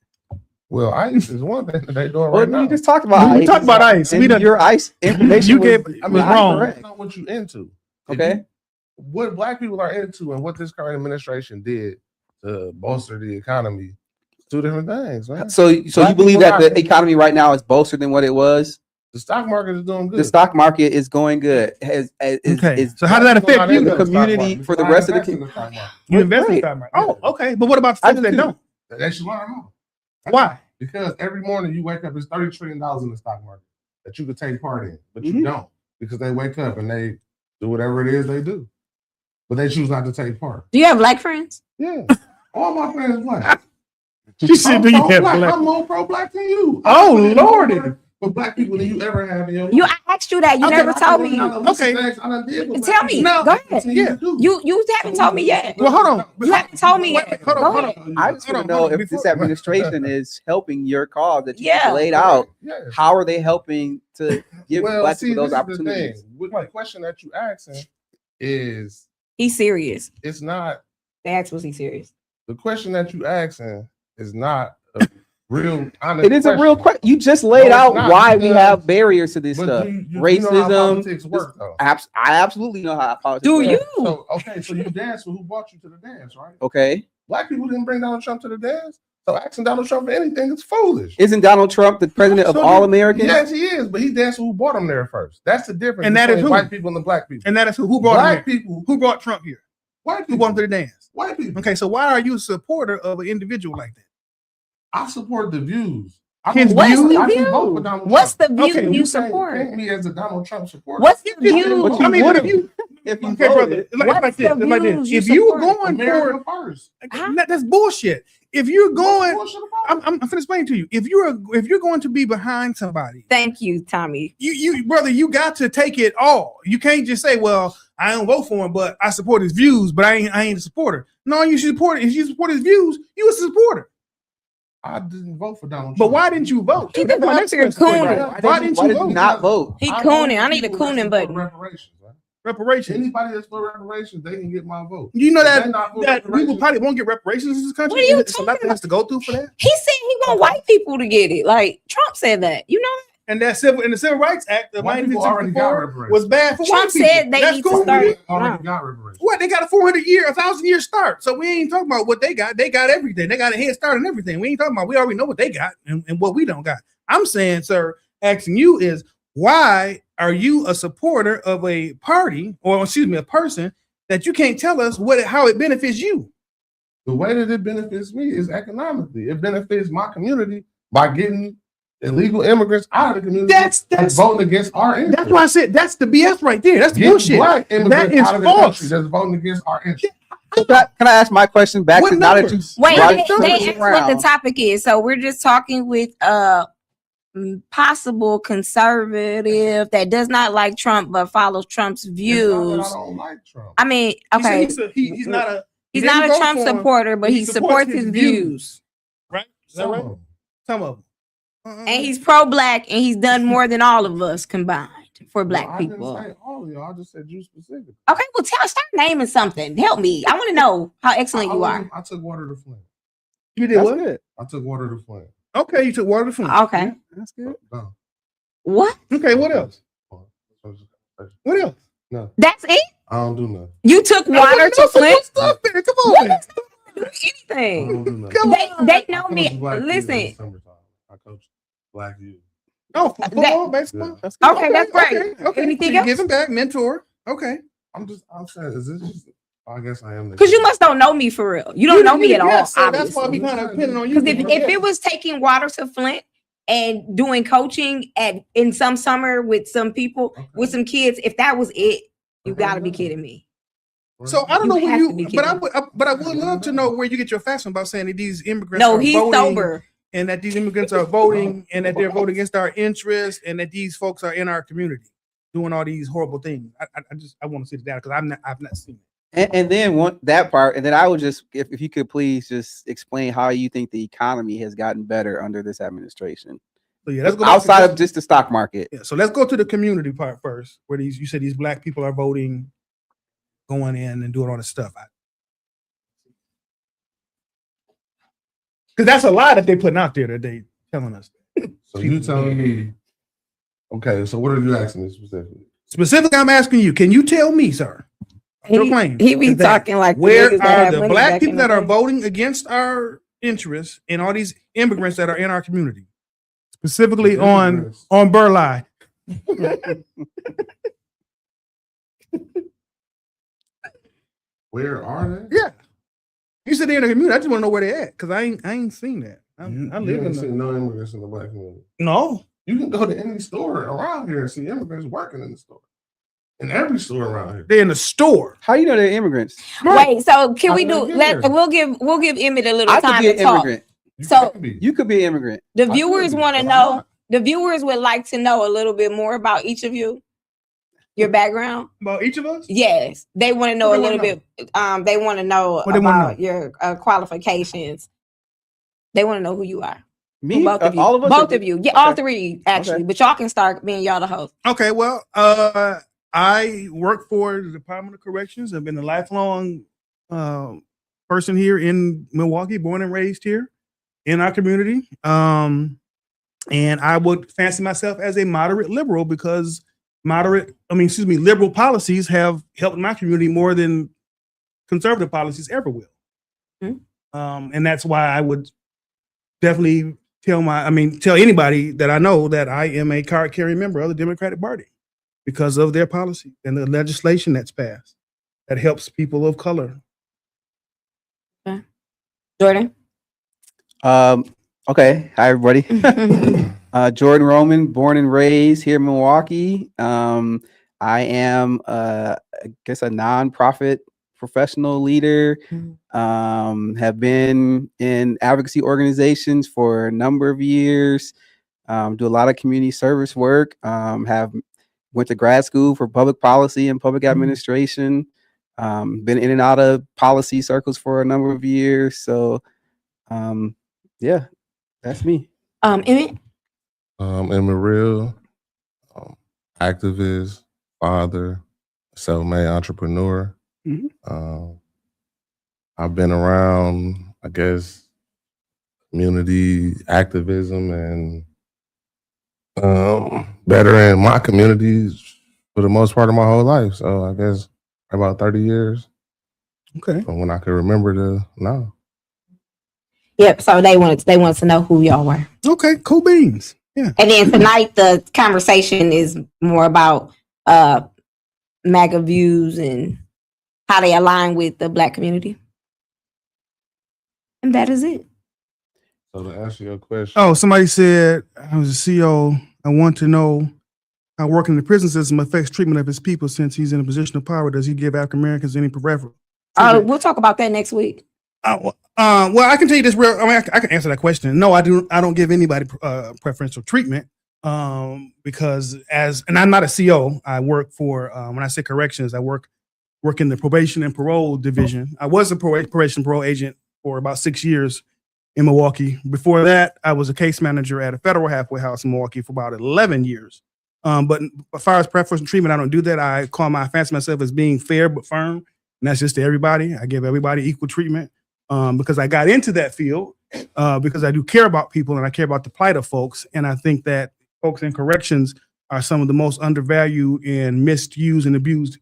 C: Well, ICE is one thing that they doing
B: Well,
C: right now.
B: you just talked about
A: We
B: ICE.
A: talked about ICE.
B: And
A: We done-
B: your ICE information
A: You
B: was,
A: gave-
C: I
A: was
C: mean,
A: wrong.
C: That's not what you into. If
B: Okay.
C: you- what black people are into and what this current administration did to bolster the economy, two different things, man.
B: So you
C: Black
B: believe
C: people
B: that the
C: not-
B: economy right now is bolstered than what it was?
C: The stock market is doing good.
B: The stock market is going good.
A: Okay. So how does that affect you?
B: the
A: though?
B: community for the rest of the
C: stock market.
A: You invest in
B: Right.
A: stock market. Oh, okay. But what about the
B: I
A: folks
B: do
A: that
B: too.
A: don't?
C: They should learn how.
A: Why?
C: Because every morning you wake up, it's $30 trillion in the stock market that you could take part in, but you don't, because they wake up and they do whatever it is they do, but they choose not to take part.
D: Do you have black friends?
C: Yeah, all my friends black.
A: She said, "Do you have black?"
C: I'm more pro-black than you.
A: Oh,
C: I'm
A: Lordy.
C: more for black people than you ever have in your life.
D: You I asked you that. You
A: Okay,
D: never told me.
A: Okay.
D: Tell me.
A: No.
D: Go ahead.
A: Yeah.
D: You haven't told me yet.
A: Well, hold on.
D: You haven't told me
A: Wait,
D: yet.
A: hold on,
D: Go
A: hold
D: ahead.
A: on.
B: I just want to know if this administration is helping your cause that you
D: Yeah.
B: laid out.
C: Yeah.
B: How are they helping to give black people those
C: this is the
B: opportunities?
C: thing. With the question that you asking is,
D: He's serious.
C: it's not,
D: They asked, was he serious?
C: the question that you asking is not a real honest
B: It is a real question. You just laid
C: No, it's
B: out
C: not,
B: why we
C: because-
B: have barriers to this
C: But
B: stuff.
C: you know how
B: Racism.
C: politics work, though.
B: I absolutely know how politics
D: Do
B: work.
D: you?
C: So, okay, so you dance with who brought you to the dance, right?
B: Okay.
C: Black people didn't bring Donald Trump to the dance. So asking Donald Trump for anything is foolish.
B: Isn't Donald Trump the president of
A: So
B: all
A: you-
B: Americans?
C: Yes, he is, but he danced with who brought him there first. That's the difference
A: And that is
C: between
A: who?
C: white people and the black people.
A: And that is who brought him
C: Black
A: here?
C: people,
A: Who brought Trump here?
C: white
A: Who
C: people,
A: brought him to the dance?
C: white people.
A: Okay, so why are you a supporter of an individual like that?
C: I support the views. I
A: His
C: don't-
D: What's
A: views?
D: the
C: I can
D: view?
C: vote for Donald
D: What's the
C: Trump.
D: view
A: Okay,
D: you
C: You can't
D: support?
C: paint me as a Donald Trump supporter.
D: What's the
A: Yeah,
D: view?
B: But you
A: I mean,
B: would've
A: if you,
B: if you
A: okay,
B: voted.
A: brother, it's like
D: What's
A: this,
D: the
A: it's like this.
D: views you
A: If you were
D: support?
A: going
C: America
A: for,
C: first.
A: that's bullshit. If you're going,
C: What's bullshit about it?
A: I'm gonna explain to you. If you're going to be behind somebody,
D: Thank you, Tommy.
A: you brother, you got to take it all. You can't just say, "Well, I don't vote for him, but I support his views, but I ain't a supporter." No, you should support it. If you support his views, you was a supporter.
C: I didn't vote for Donald Trump.
A: But why didn't you vote?
D: He
A: That's
D: just
A: my
D: went
A: next
D: up there
A: question for you.
D: cooning.
A: Why didn't you vote?
B: not vote?
D: He
C: I
D: cooning.
C: vote
D: I need a
C: for people that
D: cooning
C: support
D: button.
C: Reparations, right?
A: Reparations.
C: Anybody that's for reparations, they can get my vote.
A: You know
C: If
A: that
C: they not for
A: that people
C: reparations-
A: probably won't get reparations in this country.
D: What are you
A: It's a lot
D: talking
A: that has to go through for that.
D: He said he want white people to get it. Like Trump said that. You know,
A: And that the Civil Rights Act of
C: White people already got
A: 1964
C: reparations.
A: was bad for
D: Trump
A: white people.
D: said they
A: That's
D: need to
A: cool.
D: start-
C: Already got reparations.
A: What, they got a 400-year, 1,000-year start. So we ain't talking about what they got. They got everything. They got a head start and everything. We ain't talking about, we already know what they got and what we don't got. I'm saying, sir, asking you is, why are you a supporter of a party, or excuse me, a person that you can't tell us how it benefits you?
C: The way that it benefits me is economically. It benefits my community by getting illegal immigrants out of the community.
A: That's
C: voting against our interests.
A: that's why I said that's the BS right there. That's
C: Get
A: bullshit.
C: black immigrants
A: That is
C: out of the
A: false.
C: country that's voting against our interests.
B: Can I ask my question back
A: What
B: to now that you
A: numbers?
D: wait.
B: brought
D: They
B: it
D: asked what the topic is, so we're just talking with possible conservative that does not like Trump but follows Trump's
C: It's not that
D: views.
C: I don't like Trump.
D: I mean,
A: He said
D: okay,
A: he's not a
D: he's
A: he
D: not
A: didn't
D: a
A: vote
D: Trump
A: for him,
D: supporter, but
A: he
D: he
A: supports
D: supports
A: his
D: his
A: views.
D: views.
A: right. Is that
C: Some
A: right?
C: of them.
A: Some of them.
D: And he's pro-black, and he's done more than all of us combined for black
C: No, I
D: people.
C: didn't say all of y'all. I just said you specific.
D: Okay, well, start naming something. Help me. I want to know how excellent you are.
C: I took water to Flint.
A: You did
B: That's
A: what?
B: good.
C: I took water to Flint.
A: Okay, you took water to Flint.
D: Okay.
B: That's good.
C: No.
D: What?
A: Okay, what else? What else?
C: No,
D: That's it?
C: I don't do nothing.
D: You took water to Flint?
A: Stop it. Come
D: What
A: on.
D: does that have to do with
C: I
D: anything?
C: don't do nothing.
A: Come on.
D: They
C: I
D: know
C: coach
D: me.
C: black youth in the
D: Listen,
C: summertime. I coach black youth.
A: Oh, football, baseball.
C: Yeah.
B: That's good.
D: okay, that's great.
A: Okay.
D: Anything
A: So you're
D: else?
A: giving back, mentor. Okay.
C: I'm saying, is this just, I guess I am.
D: Because you must don't know me for real. You don't know me at all,
A: Yes, so that's why
D: obviously.
A: we kind of depending on you.
D: Because if it was taking water to Flint and doing coaching in some summer with some people,
C: Okay.
D: with some kids, if that was it, you got to be kidding me.
A: So I don't
D: You
A: know where
D: have to be
A: you, but I
D: kidding.
A: would, but I would love to know where you get your facts from about saying that these immigrants
D: No,
A: are
D: he's
A: voting,
D: sober.
A: and that these immigrants are voting, and that they're voting against our interests, and that these folks are in our community doing all these horrible things. I want to see the data because I've not seen it.
B: And then that part, and then I would just, if you could please just explain how you think the economy has gotten better under this administration,
A: So yeah, let's go back to
B: outside
A: this-
B: of just the stock market.
A: Yeah, so let's go to the community part first, where you said these black people are voting, going in and doing all this stuff. Because that's a lie that they putting out there that they telling us.
C: So you telling me, okay, so what are you asking me specifically?
A: Specifically, I'm asking you, can you tell me, sir? Your claim
D: He be
A: is that
D: talking like the
A: where
D: niggas that
A: are
D: have
A: the
D: money
A: black
D: back
A: people
D: in the
A: that are
D: day.
A: voting against our interests and all these immigrants that are in our community, specifically on Burleigh?
C: Where are they?
A: Yeah. You said they're in the community. I just want to know where they at because I ain't seen that. I live in
C: haven't
A: the,
C: seen no immigrants in the black community.
A: no.
C: You can go to any store around here and see immigrants working in the store. In every store around here.
A: They're in the store.
B: How you know they're immigrants?
D: Wait, so can we
C: How
D: do?
C: did I get here?
D: We'll give Emmett a little
B: I could
D: time
B: be
D: to
B: an
D: talk.
B: immigrant.
C: You
D: So-
C: can be.
B: You could be an immigrant.
D: The
C: I could
D: viewers
C: be,
D: want to
C: but I'm
D: know.
C: not.
D: The viewers would like to know a little bit more about each of you, your background.
A: About each of us?
D: Yes, they want to know
A: What
D: a
A: they
D: little
A: wanna
D: bit. They want to know
A: What they wanna
D: about your qualifications. They want to know who you are.
B: Me,
D: Both of you.
B: all of us.
D: Both of you. Yeah, all three actually.
B: Okay.
D: But y'all can start being y'all the host.
A: Okay, well, I work for the Department of Corrections. I've been a lifelong person here in Milwaukee, born and raised here in our community. And I would fancy myself as a moderate liberal because liberal policies have helped my community more than conservative policies ever will. And that's why I would definitely tell anybody that I know that I am a card-carrying member of the Democratic Party because of their policy and the legislation that's passed that helps people of color.
D: Jordan.
B: Okay. Hi, everybody. Jordan Roman, born and raised here in Milwaukee. I am, I guess, a nonprofit professional leader. Have been in advocacy organizations for a number of years. Do a lot of community service work. Have went to grad school for public policy and public administration. Been in and out of policy circles for a number of years. So, yeah, that's me.
D: Emmett.
C: Emmett Real, activist, father, self-made entrepreneur. I've been around, I guess, community activism and bettering my communities for the most part of my whole life. So I guess about 30 years
A: Okay.
C: from when I can remember to now.
D: Yep. So they wanted to know who y'all were.
A: Okay, cool beans. Yeah.
D: And then tonight the conversation is more about MAGA views and how they align with the Black community. And that is it.
C: So to answer your question,
A: Oh, somebody said I was a CEO. I want to know how working in the prison system affects treatment of his people since he's in a position of power. Does he give African Americans any preference?
D: We'll talk about that next week.
A: Well, I can tell you this real. I can answer that question. No, I don't give anybody preferential treatment because and I'm not a CO. I work for when I say corrections, I work in the probation and parole division. I was a probation and parole agent for about 6 years in Milwaukee. Before that, I was a case manager at a federal halfway house in Milwaukee for about 11 years. But as far as preferential treatment, I don't do that. I fancy myself as being fair but firm, and that's just to everybody. I give everybody equal treatment. Because I got into that field because I do care about people and I care about the plight of folks. And I think that folks in corrections are some of the most undervalued and misused and abused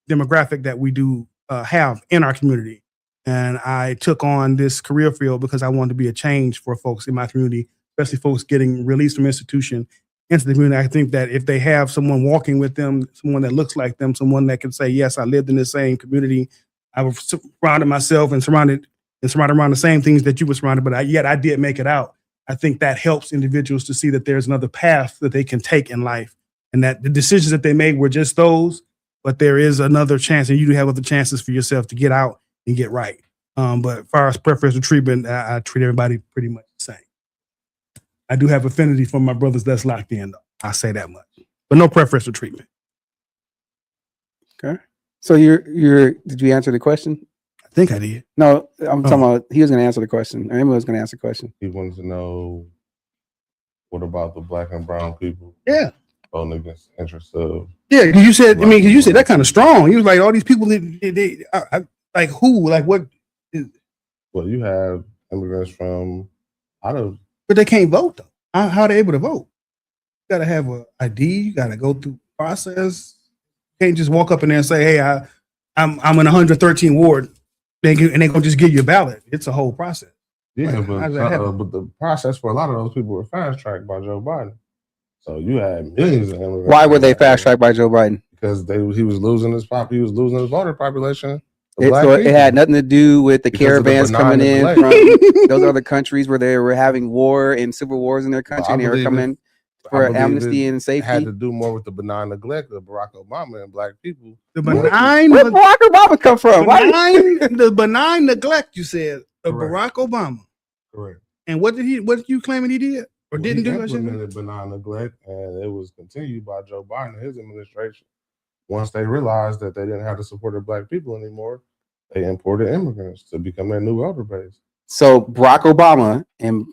A: demographic that we do have in our community. And I took on this career field because I wanted to be a change for folks in my community, especially folks getting released from institution into the community. I think that if they have someone walking with them, someone that looks like them, someone that can say, yes, I lived in the same community. I was surrounded myself and surrounded around the same things that you were surrounded, but yet I did make it out. I think that helps individuals to see that there's another path that they can take in life and that the decisions that they made were just those, but there is another chance and you do have other chances for yourself to get out and get right. But as far as preferential treatment, I treat everybody pretty much the same. I do have affinity for my brothers that's locked in, though. I say that much, but no preferential treatment.
B: Okay. So did you answer the question?
A: I think I did.
B: No, I'm talking about he was going to answer the question. Or Emily was going to answer the question.
C: he wanted to know what about the black and brown people
A: Yeah.
C: voting against the interests of.
A: Yeah, you said that kind of strong. You was like, all these people, like who? Like what?
C: Well, you have immigrants from out of.
A: But they can't vote, though. How are they able to vote? You got to have an ID. You got to go through process. You can't just walk up in there and say, hey, I'm in 113 ward. And they're going to just give you a ballot. It's a whole process.
C: Yeah,
A: Like, how does that happen?
C: but the process for a lot of those people were fast tracked by Joe Biden. So you had millions of immigrants.
B: Why were they fast tracked by Joe Biden?
C: Because he was losing his voter population. black
B: So it
C: people.
B: had nothing to do with the
C: Because of the
B: caravans
C: benign
B: coming in
C: neglect.
B: from those other countries where they were having war and civil wars in their country,
C: I
B: and they were
C: believe
B: coming
C: I
B: for
C: believe
B: amnesty
C: it
B: and
C: had
B: safety.
C: to do more with the benign neglect of Barack Obama and black people.
A: The
C: Where-
A: benign,
B: Where did Barack Obama come from?
A: the benign neglect you said of
C: Correct.
A: Barack Obama.
C: Correct.
A: And what you claiming he did or
C: Well,
A: didn't
C: he
A: do? I should say?
C: implemented benign neglect, and it was continued by Joe Biden and his administration. Once they realized that they didn't have the support of black people anymore, they imported immigrants to become their new voter base.
B: So Barack Obama, and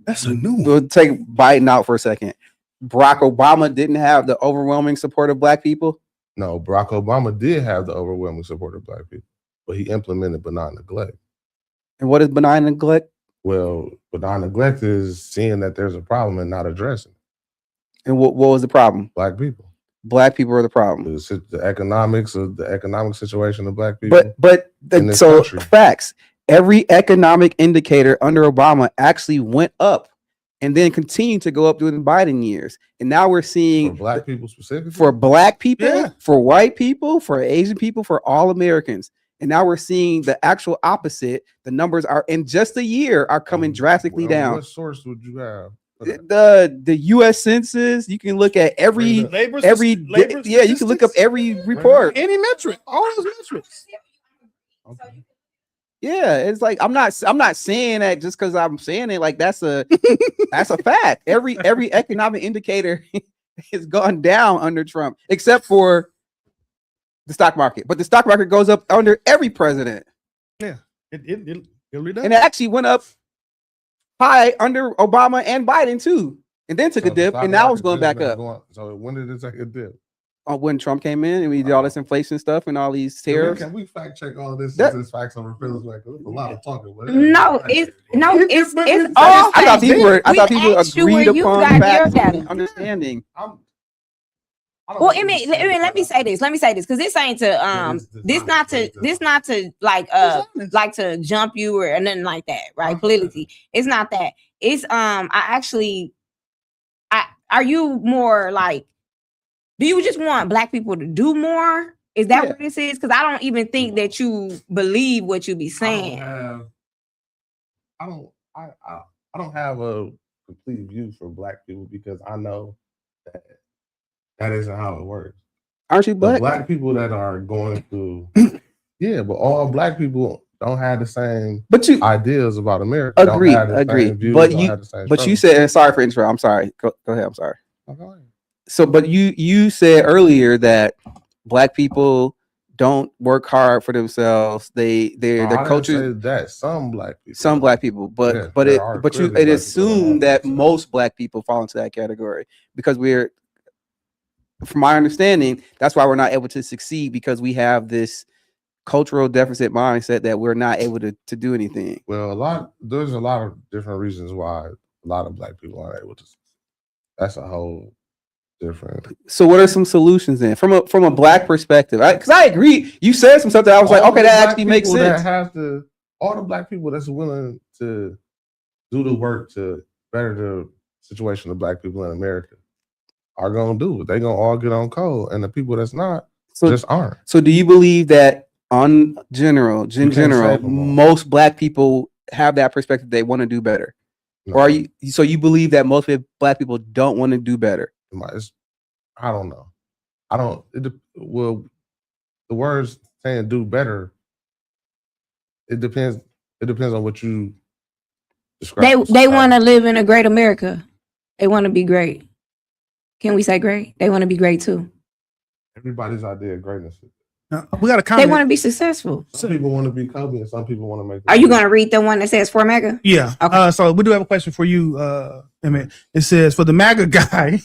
A: That's a new one.
B: we'll take Biden out for a second. Barack Obama didn't have the overwhelming support of black people.
C: No, Barack Obama did have the overwhelming support of black people, but he implemented benign neglect.
B: And what is benign neglect?
C: Well, benign neglect is seeing that there's a problem and not addressing it.
B: And what was the problem?
C: Black people.
B: Black people are the problem.
C: The economics of the economic situation of black people.
B: But
C: in this
B: so
C: country.
B: facts. Every economic indicator under Obama actually went up, and then continued to go up during the Biden years. And now we're
C: For
B: seeing
C: black people specifically.
B: for black people,
A: Yeah.
B: for white people, for Asian people, for all Americans. And now we're seeing the actual opposite. The numbers are in just a year are coming drastically
C: Well,
B: down.
C: What source would you have? for that?
B: The U.S. Census, you can look at every
A: Labor,
B: yeah, you can look up every report.
A: any metric, all those metrics.
C: Okay.
B: Yeah, it's like I'm not saying that just because I'm saying it. Like that's a fact. Every economic indicator has gone down under Trump, except for the stock market. But the stock market goes up under every president,
A: It really does.
B: and it actually went up high under Obama and Biden too, and then took
C: So
B: a
C: the
B: dip,
C: stock
B: and now
C: market
B: it's going
C: just
B: back
C: been
B: up.
C: So when did it take a dip?
B: When Trump came in and we did all this inflation stuff and all these tariffs.
C: Can we fact check all this?
B: That-
C: Since it's facts over feelings, like there's a lot of talking. But
D: No, it's
A: I
D: all.
B: I thought people were. I
D: We
B: thought people
D: asked you where
B: agreed
D: you
B: upon
D: got your
B: facts
D: data.
B: and understanding.
C: I don't
D: Well,
C: know
D: let me
C: what you're
D: let me say this. Let me say this because this ain't to this not to like like to jump you or nothing like that, right? Politically, it's not that. It's are you more like? Do you just want black people to do more? Is that
B: Yeah.
D: what this is? Because I don't even think that you believe what you be saying.
C: I don't have a complete view for black people because I know that isn't how it works.
B: Aren't you
C: The
B: black?
C: black people that are going through, yeah, but all black people don't have the same
B: But you
C: ideas about America. Don't
B: agree,
C: have the
B: agree.
C: same views,
B: But
C: don't
B: you,
C: have the same
B: but you
C: struggles.
B: said, and sorry for interrupting. I'm sorry. Go ahead. I'm sorry.
C: Okay.
B: So, but you said earlier that black people don't work hard for themselves. Their
C: No, I didn't
B: culture.
C: say that some black people,
B: Some black people, but
C: Yeah,
B: but
C: there
B: it
C: are
B: but you
C: clearly
B: it
C: black people that
B: assumed
C: don't
B: that
C: work.
B: most black people fall into that category because we're, from my understanding, that's why we're not able to succeed because we have this cultural deficit mindset that we're not able to do anything.
C: Well, there's a lot of different reasons why a lot of black people aren't able to. That's a whole different.
B: So, what are some solutions then from a black perspective? Because I agree, you said some stuff that I was like,
C: All
B: okay,
C: the
B: that
C: black
B: actually makes
C: people that
B: sense.
C: all the black people that's willing to do the work to better the situation of black people in America are gonna do it. They're gonna all get on code, and the people that's not
B: So,
C: just aren't.
B: so do you believe that in general,
C: save them all.
B: most black people have that perspective? They want to do better.
C: No,
B: Or are you? So you believe that most black people don't want to do better?
C: I don't know. I don't. Well, the words saying "do better." It depends. It depends on what you describe.
D: They want to live in a great America. They want to be great. Can we say great? They want to be great too.
C: Everybody's idea of greatness.
A: Now, we got a
D: They
A: comment.
D: want to be successful.
C: Some people want to be Kobe, and some people want to make.
D: Are you going to read the one that says for MAGA?
A: Yeah.
D: Okay.
A: So we do have a question for you, Emmett. It says for the MAGA guy,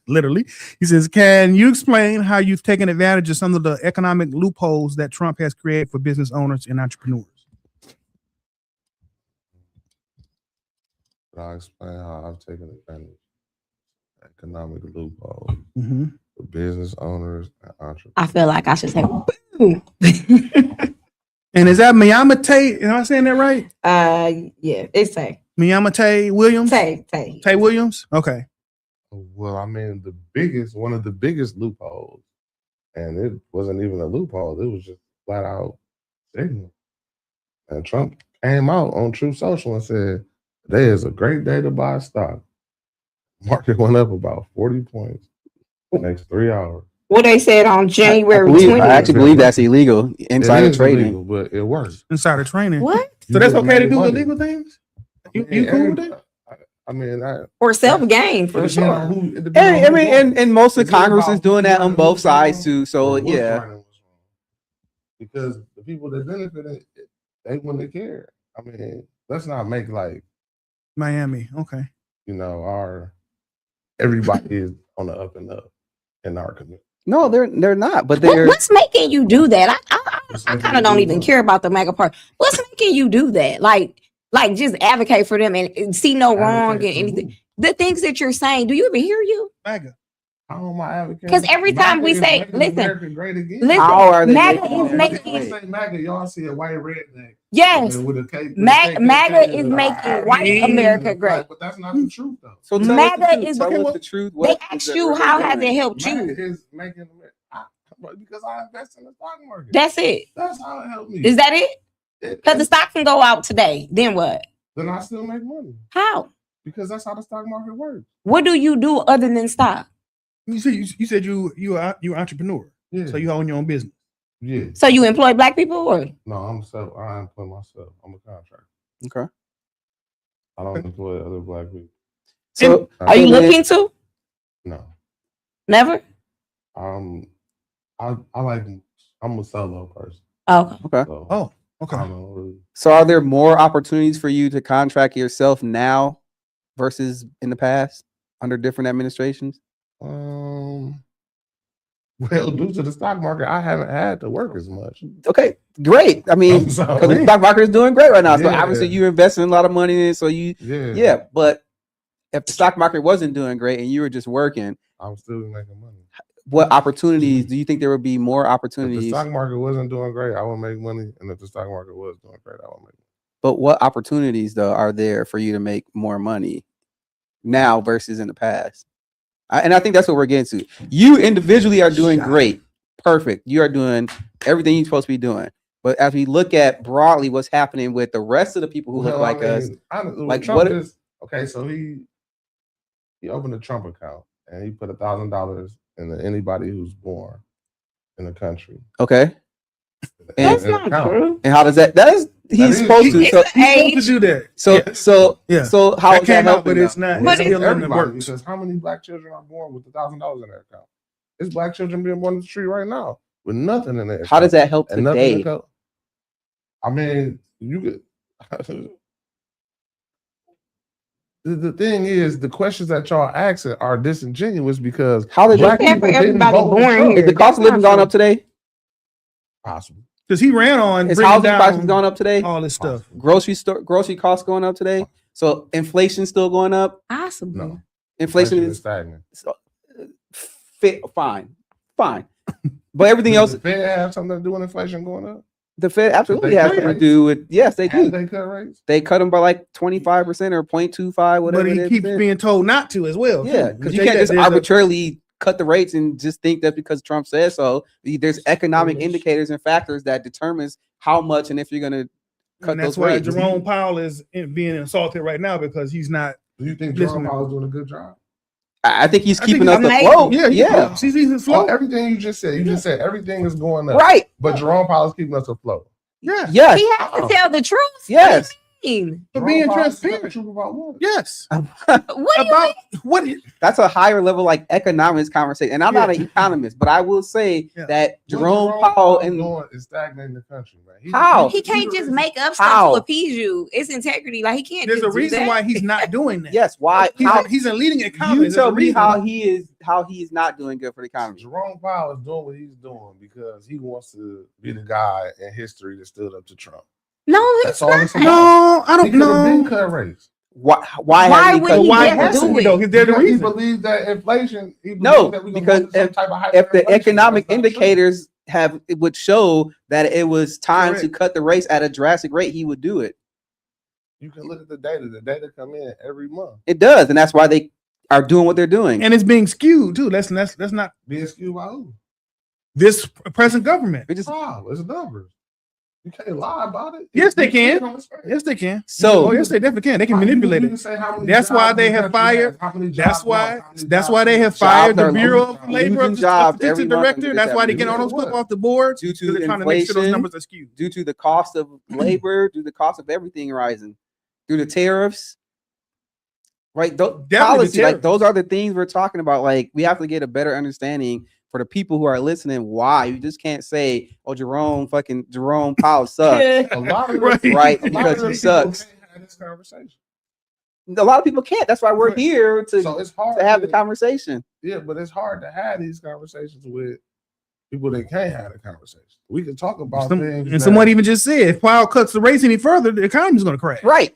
A: literally, he says, can you explain how you've taken advantage of some of the economic loopholes that Trump has created for business owners and entrepreneurs?
C: I'll explain how I've taken advantage of economic loophole
A: Mm-hmm.
C: for business owners and entrepreneurs.
D: I feel like I should say boom.
A: And is that Miyamate? Am I saying that right?
D: Yeah, it's Tay.
A: Miyamate Williams?
D: Tay.
A: Tay Williams? Okay.
C: Well, I mean, one of the biggest loopholes, and it wasn't even a loophole. It was just flat out signal. And Trump came out on Truth Social and said, today is a great day to buy stock. Market went up about 40 points the next 3 hours.
D: What they said on January
B: I
D: 20th.
B: actually believe that's illegal. Insider
C: It is
B: trading.
C: illegal, but it works.
A: Insider training.
D: What?
A: So that's
C: You
A: okay to
C: make
A: do
C: money.
A: illegal things? You
C: I mean,
A: cool with it?
C: I mean,
D: Or self gain for
C: it
D: sure.
C: depends on who- it depends
B: And,
C: on
B: I
C: who
B: mean,
C: doing it.
B: and most of
C: It's
B: the Congress
C: about
B: is doing that on
C: who's
B: both
C: right
B: sides too. So
C: or what's
B: yeah,
C: right and what's wrong. Because the people that benefit, they wouldn't care. I mean, let's not make like,
A: Miami. Okay.
C: everybody is on the up and up in our community.
B: no, they're not. But they're
D: What's making you do that? I kind of don't even care about the MAGA part. What's making you do that? Like just advocate for them and see no wrong in anything. The things that you're saying, do you even hear you?
A: MAGA.
C: How am I advocating?
D: 'Cause every time we
C: MAGA is
D: say-
C: making
D: listen,
C: America great again.
D: listen,
B: how are they
D: MAGA
B: making
D: is
B: it?
D: making
C: When you say MAGA, y'all see a white redneck.
D: Yes.
C: With a cake,
D: MAGA is making white America great.
C: But that's not the truth, though.
B: So tell
D: MAGA
B: us the truth.
D: is-
B: Tell
A: okay,
B: us
A: well,
B: the truth.
D: They
B: What
D: asked
B: is
D: you
B: what
D: how
B: they're
D: has it
B: doing?
D: helped you?
C: MAGA is making because I invest in the stock market.
D: That's it.
C: That's how it helped me.
D: Is that it?
C: It-
D: Because the stock can go out today. Then what?
C: then I still make money
D: How?
C: because that's how the stock market works.
D: What do you do other than stock?
A: You said you an entrepreneur.
C: Yeah.
A: So you own your own business.
C: Yeah.
D: So you employ black people or?
C: No, I employ myself. I'm a contractor.
B: Okay.
C: I don't employ other black people.
B: So
D: Are you
B: so then-
D: looking to?
C: No.
D: Never?
C: I'm a solo person.
D: Okay.
B: Okay.
C: So
A: Oh, okay.
C: I don't really.
B: So are there more opportunities for you to contract yourself now versus in the past under different administrations?
C: Well, due to the stock market, I haven't had to work as much.
B: Okay, great. I mean,
C: I'm sorry.
B: because the stock market is doing great right now. So
C: Yeah.
B: obviously you're investing a lot of money in it. So
C: Yeah.
B: yeah. But if the stock market wasn't doing great and you were just working,
C: I'm still making money.
B: what opportunities do you think there would be more
C: If the
B: opportunities?
C: stock market wasn't doing great, I would make money. And if the stock market was doing great, I would make money.
B: But what opportunities though are there for you to make more money now versus in the past? And I think that's what we're getting to. You individually are doing great. Perfect. You are doing everything you're supposed to be doing. But as we look at broadly what's happening with the rest of the people who look like us, like
C: Trump
B: what-
C: is okay. So he opened a Trump account and he put $1,000 into anybody who's born in the country.
B: okay.
D: That's
C: In the
D: not
C: account.
D: true.
B: And how does that is
C: That
B: he's
C: is-
B: supposed to.
A: He's
B: So
A: supposed to do that.
B: so
A: Yeah.
B: so how
A: That
B: is that
A: came out,
B: helping
A: but it's
B: them?
A: not.
D: But
A: It's
C: It's
A: still in the
C: everybody,
A: works.
C: because how many black children are born with $1,000 in their account? It's black children being born in the street right now with nothing in there.
B: How does that help
C: And nothing to
B: today?
C: go. I mean, you could. The thing is, the questions that y'all asking are disingenuous because
B: How did
C: black
D: You can't
C: people
D: for
C: didn't
D: everybody
C: vote for
D: born
C: Trump.
D: here.
B: Is the cost of living gone up today?
C: Possible.
A: Because he ran on
B: Is
A: bringing
B: housing prices
A: down
B: gone up today?
A: all this stuff.
B: Grocery costs going up today. So inflation still going up.
D: Possible.
C: No.
B: Inflation
C: is
B: is
C: stagnant.
B: fine. But everything
C: Does
B: else,
C: the Fed have something to do with inflation going up?
B: the Fed absolutely
C: They
B: has
C: cut
B: something to
C: rates?
B: do with. Yes, they
C: Have
B: do.
C: they cut rates?
B: They cut them by like 25% or 0.25, whatever.
A: But he
B: it is.
A: keeps being told not to as well.
B: Yeah,
A: too.
B: because you
A: Take
B: can't
A: that,
B: just
A: there's a-
B: arbitrarily cut the rates and just think that's because Trump says so. There's economic
C: foolish.
B: indicators and factors that determines how much and if you're going to cut
A: and that's
B: those
A: why
B: rates.
A: Jerome Powell is being insulted right now because he's not.
C: Do you think
A: Listen,
C: Jerome Powell's doing a good job?
B: I think he's
A: I think
B: keeping
A: he's
B: us
D: amazing.
B: afloat.
A: Yeah,
B: Yeah.
A: He's
C: Oh,
A: afloat.
C: everything you just said. You just said everything is going up.
B: Right.
C: But Jerome Powell's keeping us afloat.
A: Yeah.
B: Yes.
D: He has to tell the truth.
B: Yes.
D: What do you mean?
A: For
C: Jerome
A: being
C: Powell's telling
A: transparent.
C: the truth about what?
A: Yes.
D: What do you
A: About what?
B: That's a higher level like economics conversation. And I'm not an economist, but I will say
A: Yeah.
B: that
C: What
B: Jerome Powell and
C: doing is stagnating the country, man.
B: How?
D: He can't just make up stuff
B: How?
D: to appease you. It's integrity. Like he can't.
A: There's a
D: just do
A: reason
D: that.
A: why he's not doing that.
B: yes, why
A: He's a leading economist.
B: you
A: There's
B: tell
A: a
B: me
A: reason.
B: how he is not doing good for the economy.
C: Jerome Powell is doing what he's doing because he wants to be the guy in history that stood up to Trump.
D: No,
C: That's
D: it's
C: all
D: not.
C: it's about.
A: No, I
C: He
A: don't
C: could have been
A: know.
C: cut rates.
B: Why
D: Why
B: hasn't he
D: would
B: cut-
D: he
A: Why
D: never
A: has
D: do
A: he
D: it?
A: though? There's a
C: Because he
A: reason.
C: believes that inflation. He believes
B: No,
C: that we gonna
B: because
C: go through some type of
B: if the
C: hyperinflation.
B: economic
C: That's not true.
B: indicators it would show that it was time to
A: Correct.
B: cut the rates at a drastic rate, he would do it.
C: You can look at the data. The data come in every month.
B: It does, and that's why they are doing what they're doing.
A: And it's being skewed too. That's not
C: Being skewed by who?
A: this present government.
B: It just
C: Wow, it's numbers. You can't lie about it.
A: Yes, they
C: You
A: can.
C: on the screen.
A: Yes, they can.
B: So-
A: oh, yes, they definitely can. They can manipulate
C: You
A: it.
C: can say how many
A: That's why
C: jobs
A: they
C: the
A: have
C: country has,
A: fired.
C: how many
A: That's
C: jobs
A: why.
C: lost, how many
A: That's
C: jobs
A: why they have
C: lost.
A: fired the
B: are
A: Bureau
B: losing-
A: of Labor
B: losing jobs every
A: Assistant
B: month
A: Director.
B: under
A: That's
B: this
A: why they're getting all those
C: administration.
A: stuff off the board.
B: Due to
A: They're trying to make sure those
B: inflation,
A: numbers are skewed.
B: due to the cost of labor, due to the cost of everything rising, due to tariffs. Right,
A: Definitely
B: policy,
A: the
B: like
A: tariffs.
B: those are the things we're talking about. Like we have to get a better understanding for the people who are listening. Why you just can't say, "Oh, Jerome Powell sucks."
C: A lot of
A: Right.
B: Right,
C: a lot
B: because
C: of the
B: he
C: people
B: sucks.
C: can't have this conversation.
B: A lot of people can't. That's why we're
A: Right.
B: here to
C: So it's hard
B: to have the conversation.
C: Yeah, but it's hard to have these conversations with people that can't have the conversation. We can talk about things.
A: And someone even just said, if Powell cuts the rates any further, the economy's going to crash.
B: Right.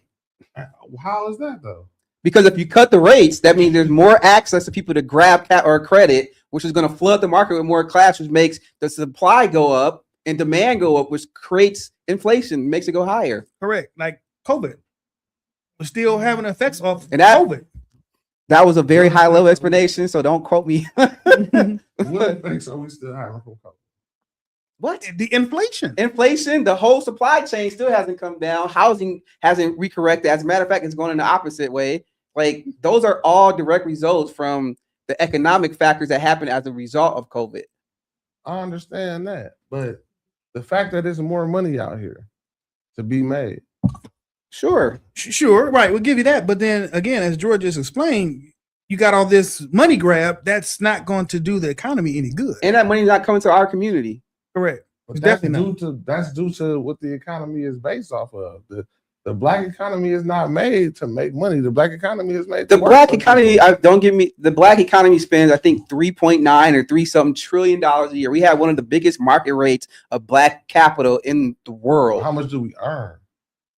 C: How is that though?
B: Because if you cut the rates, that means there's more access to people to grab or credit, which is going to flood the market with more cash, which makes the supply go up and demand go up, which creates inflation, makes it go higher.
A: Correct. Like COVID. We're still having effects of
B: And that-
A: COVID.
B: That was a very high level explanation, so don't quote me.
C: What makes so we still have
B: What?
A: The inflation.
B: Inflation, the whole supply chain still hasn't come down. Housing hasn't recorrected. As a matter of fact, it's going in the opposite way. Like those are all direct results from the economic factors that happen as a result of COVID.
C: I understand that, but the fact that there's more money out here to be made.
B: Sure.
A: Sure, right. We'll give you that. But then again, as George just explained, you got all this money grab that's not going to do the economy any good.
B: And that money's not coming to our community.
A: Correct.
C: But
A: It's
C: that's
A: definitely
C: due to what the economy is based off of. The black economy is not made to make money. The black economy is made.
B: The
C: to work
B: black
C: for
B: economy,
C: people.
B: don't give me the black economy spends, I think, 3.9 or 3 something trillion dollars a year. We have one of the biggest market rates of black capital in the world.
C: How much do we earn?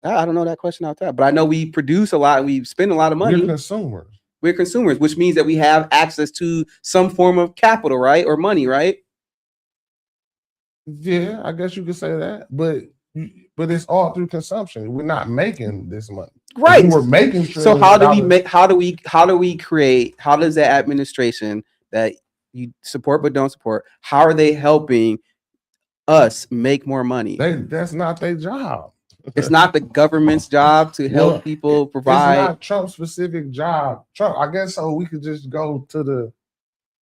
B: I don't know that question out there, but I know we produce a lot and we spend a lot of money.
C: We're consumers.
B: We're consumers, which means that we have access to some form of capital, right? Or money, right?
C: Yeah, I guess you could say that, but it's all through consumption. We're not making this money.
B: Right.
C: We're making.
B: So how do we make? How do we create? How does the administration that you support but don't support? How are they helping us make more money?
C: That's not their job.
B: It's not the government's job to help
C: Well,
B: people
C: It's
B: provide.
C: not Trump's specific job. Trump, I guess so. We could just go to the.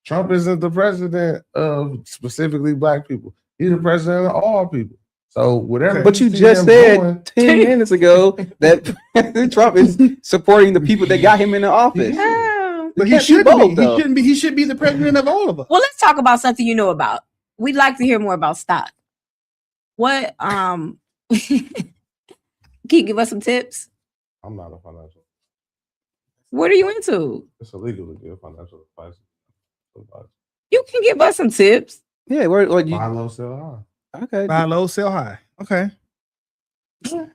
C: Trump isn't the president of specifically black people. He's the president of all people. So whatever.
B: But you
C: see
B: just
C: him
B: said
C: doing-
B: 10 minutes ago that Trump is supporting the people that got him in the office.
A: But
B: It
A: he
B: can't be
A: should
B: both,
A: be.
B: though.
A: He shouldn't be. He should be the president of all of us.
D: Well, let's talk about something you know about. We'd like to hear more about stock. What can you give us some tips?
C: I'm not a financial.
D: What are you into?
C: It's illegal to give financial advice.
D: You can give us some tips.
B: Yeah, where you
C: Buy low, sell
B: okay?
A: Buy low, sell high. Okay. All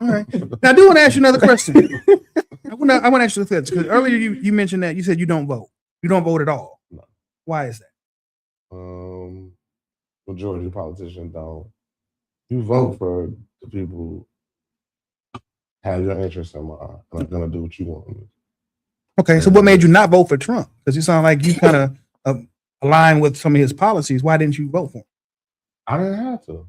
A: right. Now, I do want to ask you another question. I want to ask you the question because earlier you mentioned that you said you don't vote. You don't vote at all.
C: No.
A: Why is that?
C: high. Majority of politicians don't. You vote for the people who have your interests in mind and are gonna do what you want them to do.
A: Okay, so what made you not vote for Trump? Because you sound like you kind of align with some of his policies. Why didn't you vote for him?
C: I didn't have to.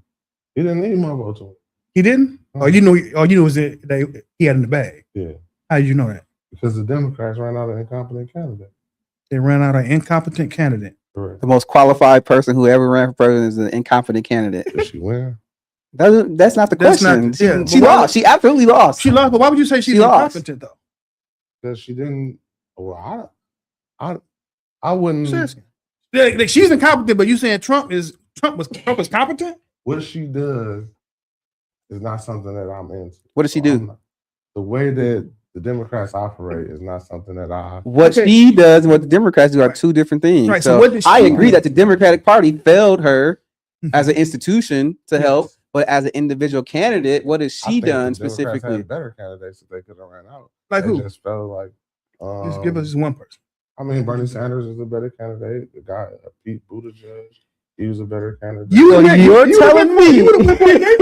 C: He didn't need my vote to him.
A: He didn't? Or you knew was that he had in the bag.
C: Yeah,
A: How did you know that?
C: because the Democrats ran out of incompetent candidate.
A: They ran out an incompetent candidate.
C: Correct.
B: The most qualified person who ever ran for president is an incompetent candidate.
C: Did she win?
B: That's not the
A: That's not-
B: question.
A: yeah,
B: She
A: but why-
B: lost. She absolutely lost.
A: She lost, but why would you say she's
B: She lost.
A: incompetent though?
C: Because she didn't. Well, I wouldn't.
A: Just asking. Like, she's incompetent, but you saying Trump is competent?
C: What she does is not something that I'm into.
B: What does she do?
C: The way that the Democrats operate is not something that I.
B: What
A: Okay.
B: she does and what the Democrats do are two different things.
A: Right, so
B: So,
A: what did
B: I
A: she
B: agree
A: do?
B: that the Democratic Party failed her as an institution to
A: Yes.
B: help, but as an individual candidate, what has
C: I
B: she
C: think the
B: done
C: Democrats
B: specifically?
C: had better candidates that they could have ran out.
A: Like
C: They
A: who?
C: just felt like.
A: Just give us one person.
C: I mean, Bernie Sanders is a better candidate. The guy, Pete Buttigieg, he was a better candidate.
B: So you're telling me.
A: you would've went for a gay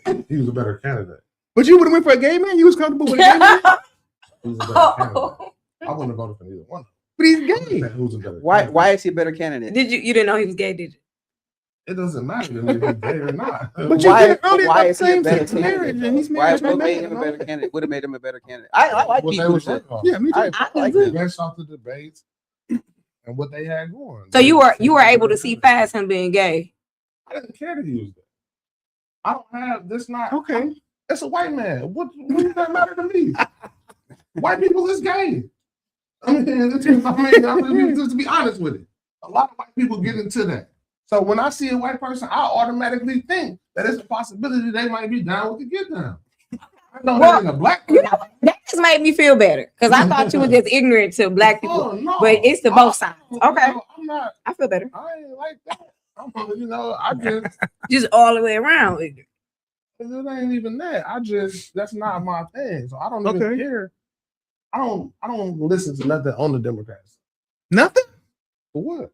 A: man?
C: He was a better candidate.
A: But you would have went for a gay man. You was comfortable with a gay man,
C: He was a better candidate. I wouldn't have voted for neither one.
A: but he's
C: I'm
A: gay.
C: just saying who's a better
B: Why
C: candidate.
B: is he a better candidate?
D: You didn't know he was gay, did you?
C: It doesn't matter to me if he's gay or not.
A: But you
B: Why,
A: said earlier
B: why
A: about
B: is he a better
A: same-sex
B: candidate?
A: marriage, and he's
B: Why,
A: married to
B: what
A: a
B: made
A: man,
B: him a
A: no?
B: better candidate? Would have made him a better candidate. I like
C: What
B: Pete
C: they was
B: Buttigieg.
C: working on.
A: Yeah, me too.
B: I like that.
C: Based off the debates and what they had going.
D: So you were able to see past him being gay.
C: I didn't care that he was gay. I don't have this. Not
A: Okay.
C: It's a white man. What does that matter to me? White people is gay. I mean, just to be honest with it, a lot of white people get into that. So when I see a white person, I automatically think that it's a possibility they might be down with the get down. I know that in a black person.
D: You know what? That just made me feel better because I thought you were just ignorant to black people.
C: Oh, no.
D: But it's the both sides. Okay.
C: I'm not.
D: I feel better.
C: I ain't like that. I just.
D: Just all the way around.
C: It ain't even that. That's not my thing. So I don't even
A: Okay.
C: care. I don't listen to nothing on the Democrats.
A: Nothing.
C: For what?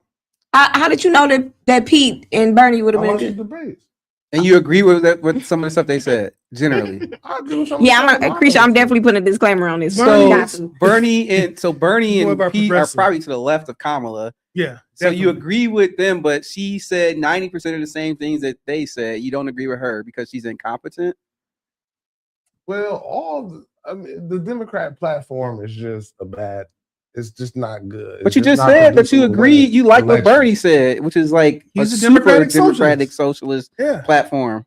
D: How did you know that Pete and Bernie would
C: I
D: have
C: watch
D: been
C: the
D: good?
C: debates.
B: And you agree with that with some of the stuff they said generally.
C: I agree with some of
D: Yeah,
C: the stuff
D: Krisha, I'm
C: I
D: definitely putting a disclaimer on this.
A: Bernie-
D: Got
B: So
D: to.
B: Bernie
A: More
B: and
A: about
B: Pete are
A: progressive.
B: probably to the left of Kamala.
A: Yeah.
B: So you
A: definitely.
B: agree with them, but she said 90% of the same things that they said. You don't agree with her because she's incompetent.
C: Well, the Democrat platform is just it's just not good.
B: But you
C: It's
B: just
C: not
B: said that you
C: conducive to
B: agree. You like what
C: election.
B: Bernie said, which is like
A: He's a
B: super
A: Democratic
B: democratic socialist
A: Yeah.
B: platform,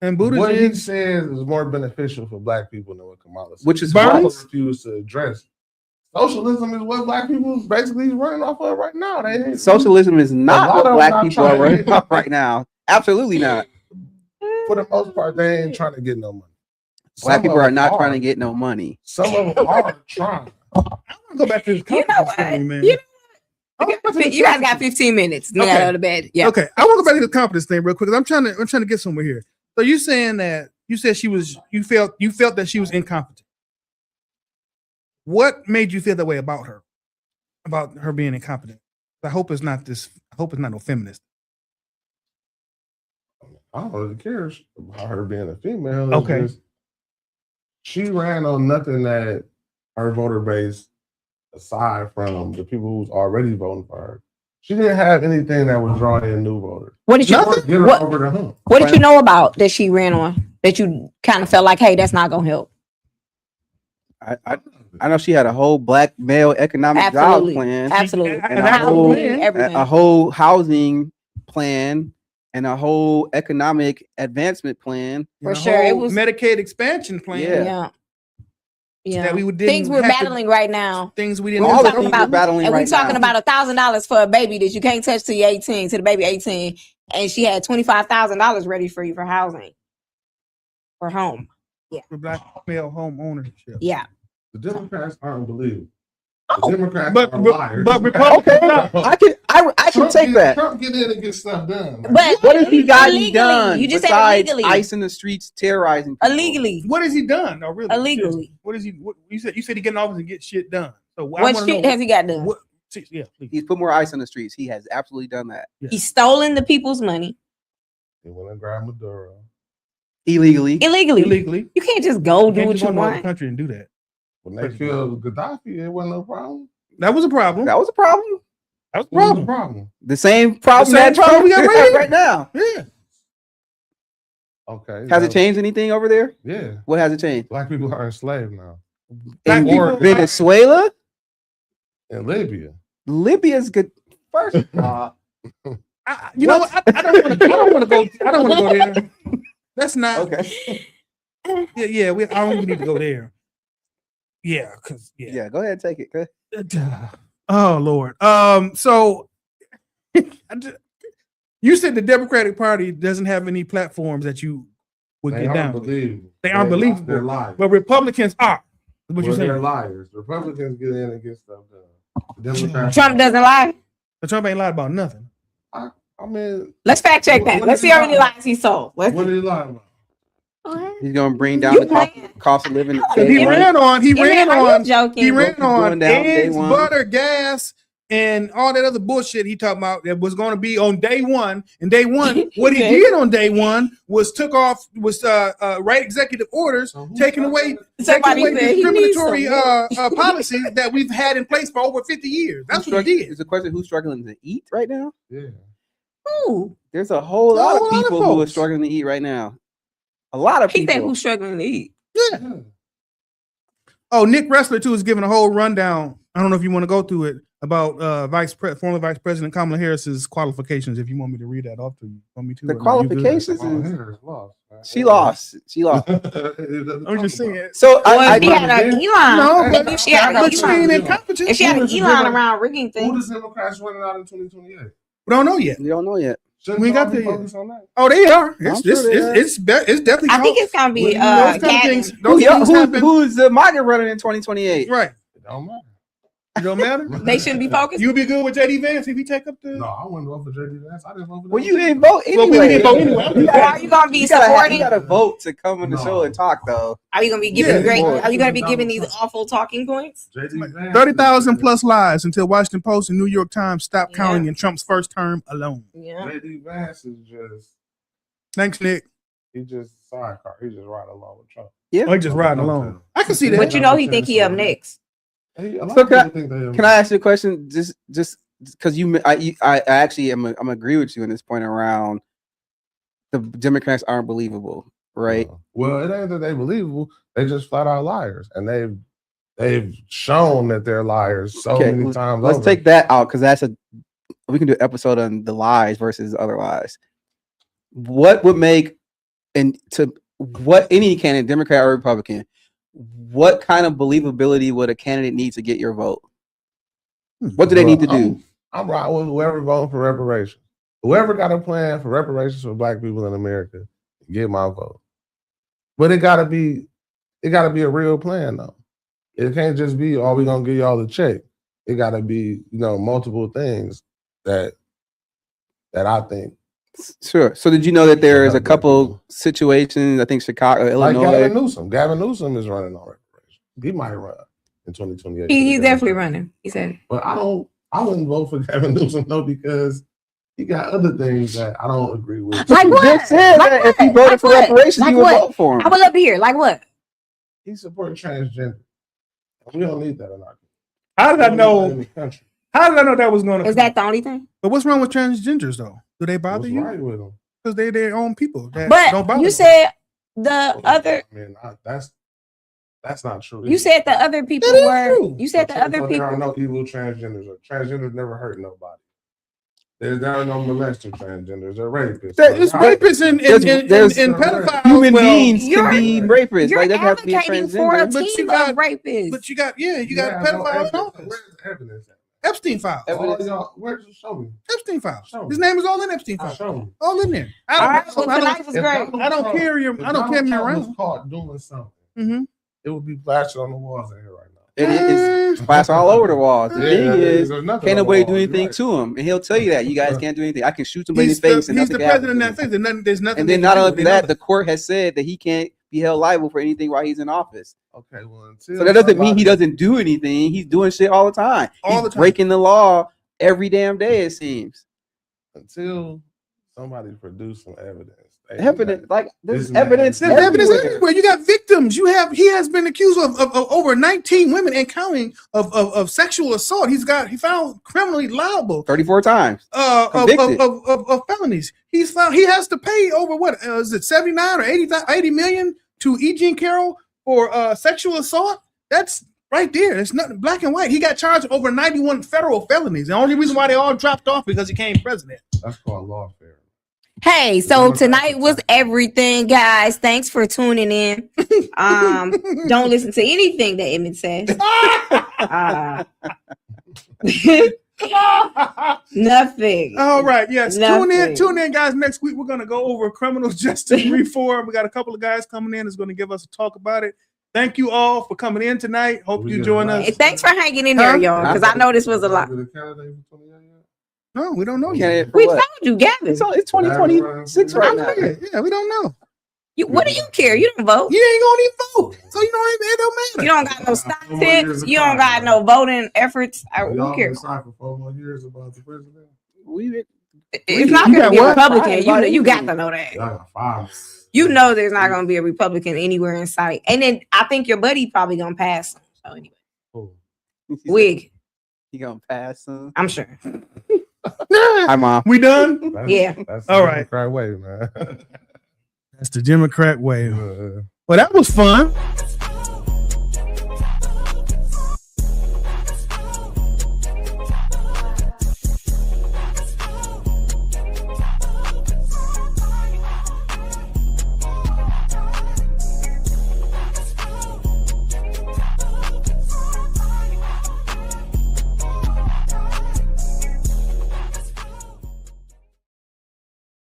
A: And
C: What he
A: Buttigieg.
C: says is more beneficial for black people than what Kamala says.
B: which is
A: Bernie-
B: why.
C: Kamala refused to address. Socialism is what black people basically running off of right now. They
B: Socialism is not
C: A lot
B: what
C: of
B: black
C: them not
B: people are
C: trying.
B: running off right now. Absolutely not.
C: for the most part, they ain't trying to get no money.
B: Black
C: Some
B: people
C: of
B: are
C: them
B: not trying to get no money.
C: Some of them are trying.
A: I want to go back to this
D: You know
A: confidence
D: what?
A: thing, man.
D: You
A: I wanna go back to this
D: You guys got
A: confidence-
D: 15 minutes. Now
A: Okay.
D: out of the bed. Yeah.
A: Okay, I want to go back to the confidence thing real quick. 'Cause I'm trying to get somewhere here. So you saying that you said you felt that she was incompetent. What made you feel that way about her being incompetent? I hope it's not no feminist.
C: I don't really care about her being a female. It's
A: Okay.
C: just, she ran on nothing that her voter base, aside from the people who's already voting for her, she didn't have anything that would draw in new voters.
D: What did you
C: Or get her
D: what,
C: over the hump.
D: what did you know about that she ran on that you kind of felt like, hey, that's not gonna help?
B: I know she had a whole black male economic
D: Absolutely.
B: job plan,
D: Absolutely.
A: And
B: a whole-
D: Everything.
B: a whole housing plan, and a whole economic advancement plan.
A: And
D: For
A: a
D: sure, it
A: whole
D: was-
A: Medicaid expansion plan.
B: Yeah.
D: Yeah. Yeah.
A: That we didn't
D: Things we're
A: have to-
D: battling right now.
A: Things we didn't.
B: All
A: have
B: the
A: to
D: talking
B: things
A: go
B: we're
D: about-
A: through.
B: battling
D: And
B: right
D: we're talking
B: now.
D: about $1,000 for a baby that you can't touch till you're 18, to the baby 18, and she had $25,000 ready for you for housing, for home.
A: for black male home ownership.
D: Yeah.
C: The Democrats aren't believable.
D: Oh,
C: The Democrats
A: but-
C: are
A: but-
C: liars.
A: but Republicans-
B: I can take that.
C: Trump get in and get stuff done.
D: But
B: What has he gotten
D: illegally,
B: done
D: You just
B: besides
D: said illegally.
B: ice in the streets, terrorizing people?
D: Illegally.
A: What has he done? Oh, really?
D: Illegally.
A: What is he? What you said? You said he get in office and get shit done. So I
D: What
A: wanna
D: shit
A: know
D: has he got done?
A: What? Yeah, please.
B: He's put more ice in the streets. He has absolutely done that
D: He's stolen the people's money
C: They went and grabbed Maduro.
B: illegally.
D: illegally.
A: Illegally.
D: You can't just go
A: You
D: do
A: can't
D: what
A: just
D: you
A: go to another
D: want.
A: country and do that.
C: When they killed Gaddafi, it wasn't no problem.
A: That was a problem.
B: That was a problem.
A: That was a
C: What was the
A: problem.
C: problem?
B: The same problem
A: The same
B: that
A: problem
B: Trump
A: we got right
B: has
A: here.
B: right now.
A: Yeah.
C: Okay.
B: Has it changed anything over there?
C: Yeah.
B: What has it changed?
C: Black people are enslaved now.
A: Black
B: In
A: people-
B: Venezuela,
C: In Libya.
B: Libya's good. First, of all,
A: You know what? I don't want to. I don't want to go. I don't want to go there. That's not.
B: okay.
A: Yeah. I don't even need to go there. Yeah. Cause
B: Yeah, go ahead, take it. Go ahead.
A: Oh Lord. So you said the Democratic Party doesn't have any platforms that you would
C: They
A: get
C: aren't
A: down. with.
C: believable.
A: They aren't believable.
C: They're liars.
A: But Republicans are. Is what
C: Well,
A: you're
C: they're
A: saying.
C: liars. Republicans get in and get stuff done. The Democrats.
D: Trump doesn't lie.
A: But Trump ain't lied about nothing.
C: I mean,
D: Let's fact check that.
C: What
D: Let's
C: did
D: see how
C: he
D: many
C: lie?
D: lies he sold. Let's
C: what did he lie about?
B: He's gonna bring down
D: You
B: the cost,
D: playing?
B: cost of living.
D: He
A: He
B: day one.
A: ran on. He ran
D: Are you
A: on.
D: joking?
A: He ran
B: Going
A: on
B: down day
A: eggs,
B: one.
A: butter, gas, and all that other bullshit he talking about that was going to be on day one. And day one, what he
D: Okay.
A: did on day one was write executive orders,
C: So who
A: taking
C: got
A: away,
C: that?
D: Somebody
A: taking away
D: said he needs
A: discriminatory
D: some.
A: policies that we've had in place for over 50 years. That's what he did.
B: Is the question who's struggling to eat right now?
C: Yeah.
D: Who?
B: There's a whole
A: A
B: lot
A: whole
B: of
A: lot of
B: people who are
A: folks.
B: struggling to eat right now. A lot of
D: He said
B: people.
D: who's struggling to eat.
A: Yeah. Oh, Nick Wrestler too is giving a whole rundown. I don't know if you want to go through it about former Vice President Kamala Harris's qualifications. If you want me to read that off to you, want me to?
B: The
A: or no, you good?
B: qualifications
C: Kamala
B: is
C: Harris lost, man.
B: she lost. She lost.
A: I'm just saying.
B: So
D: Well,
B: I
D: if she had an Elon,
A: No,
D: maybe
A: but
D: if she had an
A: but she ain't
D: Elon,
A: incompetent.
D: if she had an
C: Who is the
D: Elon
C: Demo-
D: around rigging
C: Who
D: things,
C: the Democrats running out in 2028?
A: We don't know yet.
B: we don't know yet.
C: Shouldn't
A: We ain't got
C: y'all be
A: there yet.
C: focused on that?
A: Oh, they are.
B: I'm
A: It's
B: sure they are.
A: it's definitely.
D: I think it's gonna be
A: those kind of
D: Gavin.
A: things.
B: Who,
A: Those things happen.
B: who's the MAGA running in 2028?
A: Right.
C: It don't matter.
A: It don't matter.
D: They shouldn't be focused.
A: You'll be good with JD Vance if he take up the.
C: No, I wouldn't vote for JD Vance. I didn't vote for
B: Well,
C: that.
B: you didn't vote anyway.
A: Well, we didn't vote anyway.
D: Or are you gonna be
B: You
D: supporting?
B: gotta vote to come on the
C: No.
B: show and talk, though.
D: Are you gonna be giving
A: Yeah.
D: great?
B: Boy.
D: Are you gonna be giving these awful talking points?
C: JD Vance.
A: 30,000 plus lies until Washington Post and New York Times stop
D: Yeah.
A: counting in Trump's first term alone.
D: Yeah.
C: JD Vance is just,
A: Thanks, Nick.
C: he just sidecar. He just riding along with Trump.
B: Yeah.
A: Oh, he just riding along. I can see that.
D: But you know he think he up next.
C: Hey, a lot
B: So
C: of people think they
B: Can I ask you a question? Just because I actually am agree with you on this point around the Democrats aren't believable, right?
C: Well, it ain't that they believable. They just flat out liars, and they've shown that they're liars so many times.
B: Let's
C: over.
B: take that out because we can do an episode on the lies versus the other lies. What would make what any candidate, Democrat or Republican, what kind of believability would a candidate need to get your vote? What do they need to do?
C: I'm right with whoever voting for reparations. Whoever got a plan for reparations for Black people in America, get my vote. But it gotta be a real plan though. It can't just be, oh, we're gonna give y'all the check. It gotta be, multiple things that I think.
B: Sure. So did you know that there is a couple situations? I think Chicago,
C: Like
B: Illinois.
C: Gavin Newsom. Gavin Newsom is running on reparations. He might run in 2028.
D: He's definitely running. He said.
C: But I wouldn't vote for Gavin Newsom though, because he got other things that I don't agree with.
D: Like
B: You
D: what?
B: just said
D: Like
B: that if he
D: what?
B: voted
D: Like
B: for
D: what?
B: reparations,
D: Like
B: you would
D: what?
B: vote for him.
D: I would love to hear. Like what?
C: He supports transgender. We don't need that in our
A: How did I
C: in
A: know?
C: the country.
A: How did I know that was going to?
D: Is that the only thing?
A: But what's wrong with transgenders though? Do they bother
C: What's
A: you?
C: right with him?
A: Because they're their own people. That don't
D: But
A: bother
D: you
A: them.
D: said the other.
C: I mean, that's not true.
D: You said the other people
A: That is
D: were.
A: true.
D: You said the other
C: There
D: people.
C: are no evil transgenders. Transgenders never hurt nobody. There are no molester transgenders. They're rapists.
A: It's rapists and
B: There's-
A: pedophiles.
B: Human
A: well,
B: beings can be rapists.
D: You're
B: Like, doesn't have to be a
D: advocating for a
B: transgender.
A: But
D: team
A: you got-
D: of rapists.
A: But you got
C: You
A: got
C: have no
A: pedophiles in
C: evidence.
A: office.
C: Where's the evidence at?
A: Epstein files.
B: Evidence.
C: All y'all, where's the show me?
A: Epstein files.
C: Show me.
A: His name is all in Epstein files.
C: Show me.
A: All in there.
D: All right, well,
A: I
D: tonight
A: don't,
D: was
C: If
D: great.
C: Donald
A: I don't
C: Trump-
A: carry him.
C: if
A: I don't
C: Donald
A: carry him
C: Trump
A: around.
C: was caught doing something,
A: Mm-hmm.
C: it would be plastered on the walls in here right now.
B: It's plastered all over the walls. The thing is,
C: there's nothing
B: can't
C: on the
B: nobody do
C: walls,
B: anything
C: right.
B: to him, and he'll tell you that you guys can't do anything. I can shoot somebody in
A: He's
B: the face,
A: the,
B: and
A: he's the
B: nothing
A: president in that
B: happens.
A: face. There's nothing.
B: And
A: they
B: then
A: can
B: not
A: do.
B: only
A: They know
B: that, the court has said that he can't be held liable for anything while he's in office.
C: Okay, well, until
B: So that doesn't mean he
C: somebody-
B: doesn't do anything. He's doing shit all the time.
A: All
B: He's
A: the time.
B: breaking the law every damn day, it seems.
C: Until somebody produce some evidence. Hey,
B: Evidence, like there's
C: Isn't that-
B: evidence.
A: There's evidence
B: everywhere.
A: everywhere. You got victims. He has been accused of over 19 women and counting of sexual assault. He found criminally liable
B: 34 times. Convicted.
A: of felonies. He has to pay over what is it 79 or 80 million to E. Jean Carroll for sexual assault. That's right there. It's nothing black and white. He got charged with over 91 federal felonies. The only reason why they all dropped off because he became president.
C: That's called lawfare.
D: Hey, so tonight was everything, guys. Thanks for tuning in. Don't listen to anything that Emmett says. Nothing.
A: All right, yes.
D: Nothing.
A: Tune in, guys. Next week we're gonna go over criminal justice reform. We got a couple of guys coming in that's gonna give us a talk about it. Thank you all for coming in tonight. Hope you join us.
D: Hey, thanks for hanging in there, y'all, because I know this was a lot.
A: No, we don't know yet.
B: Candidate for
D: We
B: what?
D: told you, Gavin.
B: It's 2026 right now.
A: Yeah, we don't know.
D: What do you care? You don't vote.
A: You ain't gonna even vote, so you know it don't matter.
D: You don't got no stock
C: 4 more years
D: tips.
C: of
D: You don't
C: time.
D: got no voting efforts. Who
C: Y'all
D: cares?
C: decide for 4 more years about the president.
D: It's not
A: You
D: going to
A: got
D: be a
A: what?
D: Republican. You got to know that.
C: Y'all got 5 more.
D: You know there's not going to be a Republican anywhere in sight. And then I think your buddy probably going to pass. So anyway,
C: Cool.
D: wig,
B: He gonna pass him.
D: I'm sure.
B: Hi, Mom.
A: We done?
D: Yeah.
C: That's
A: All
C: the
A: right.
C: Democrat way, man.
A: That's the Democrat way.
C: Uh,
A: Well, that was fun.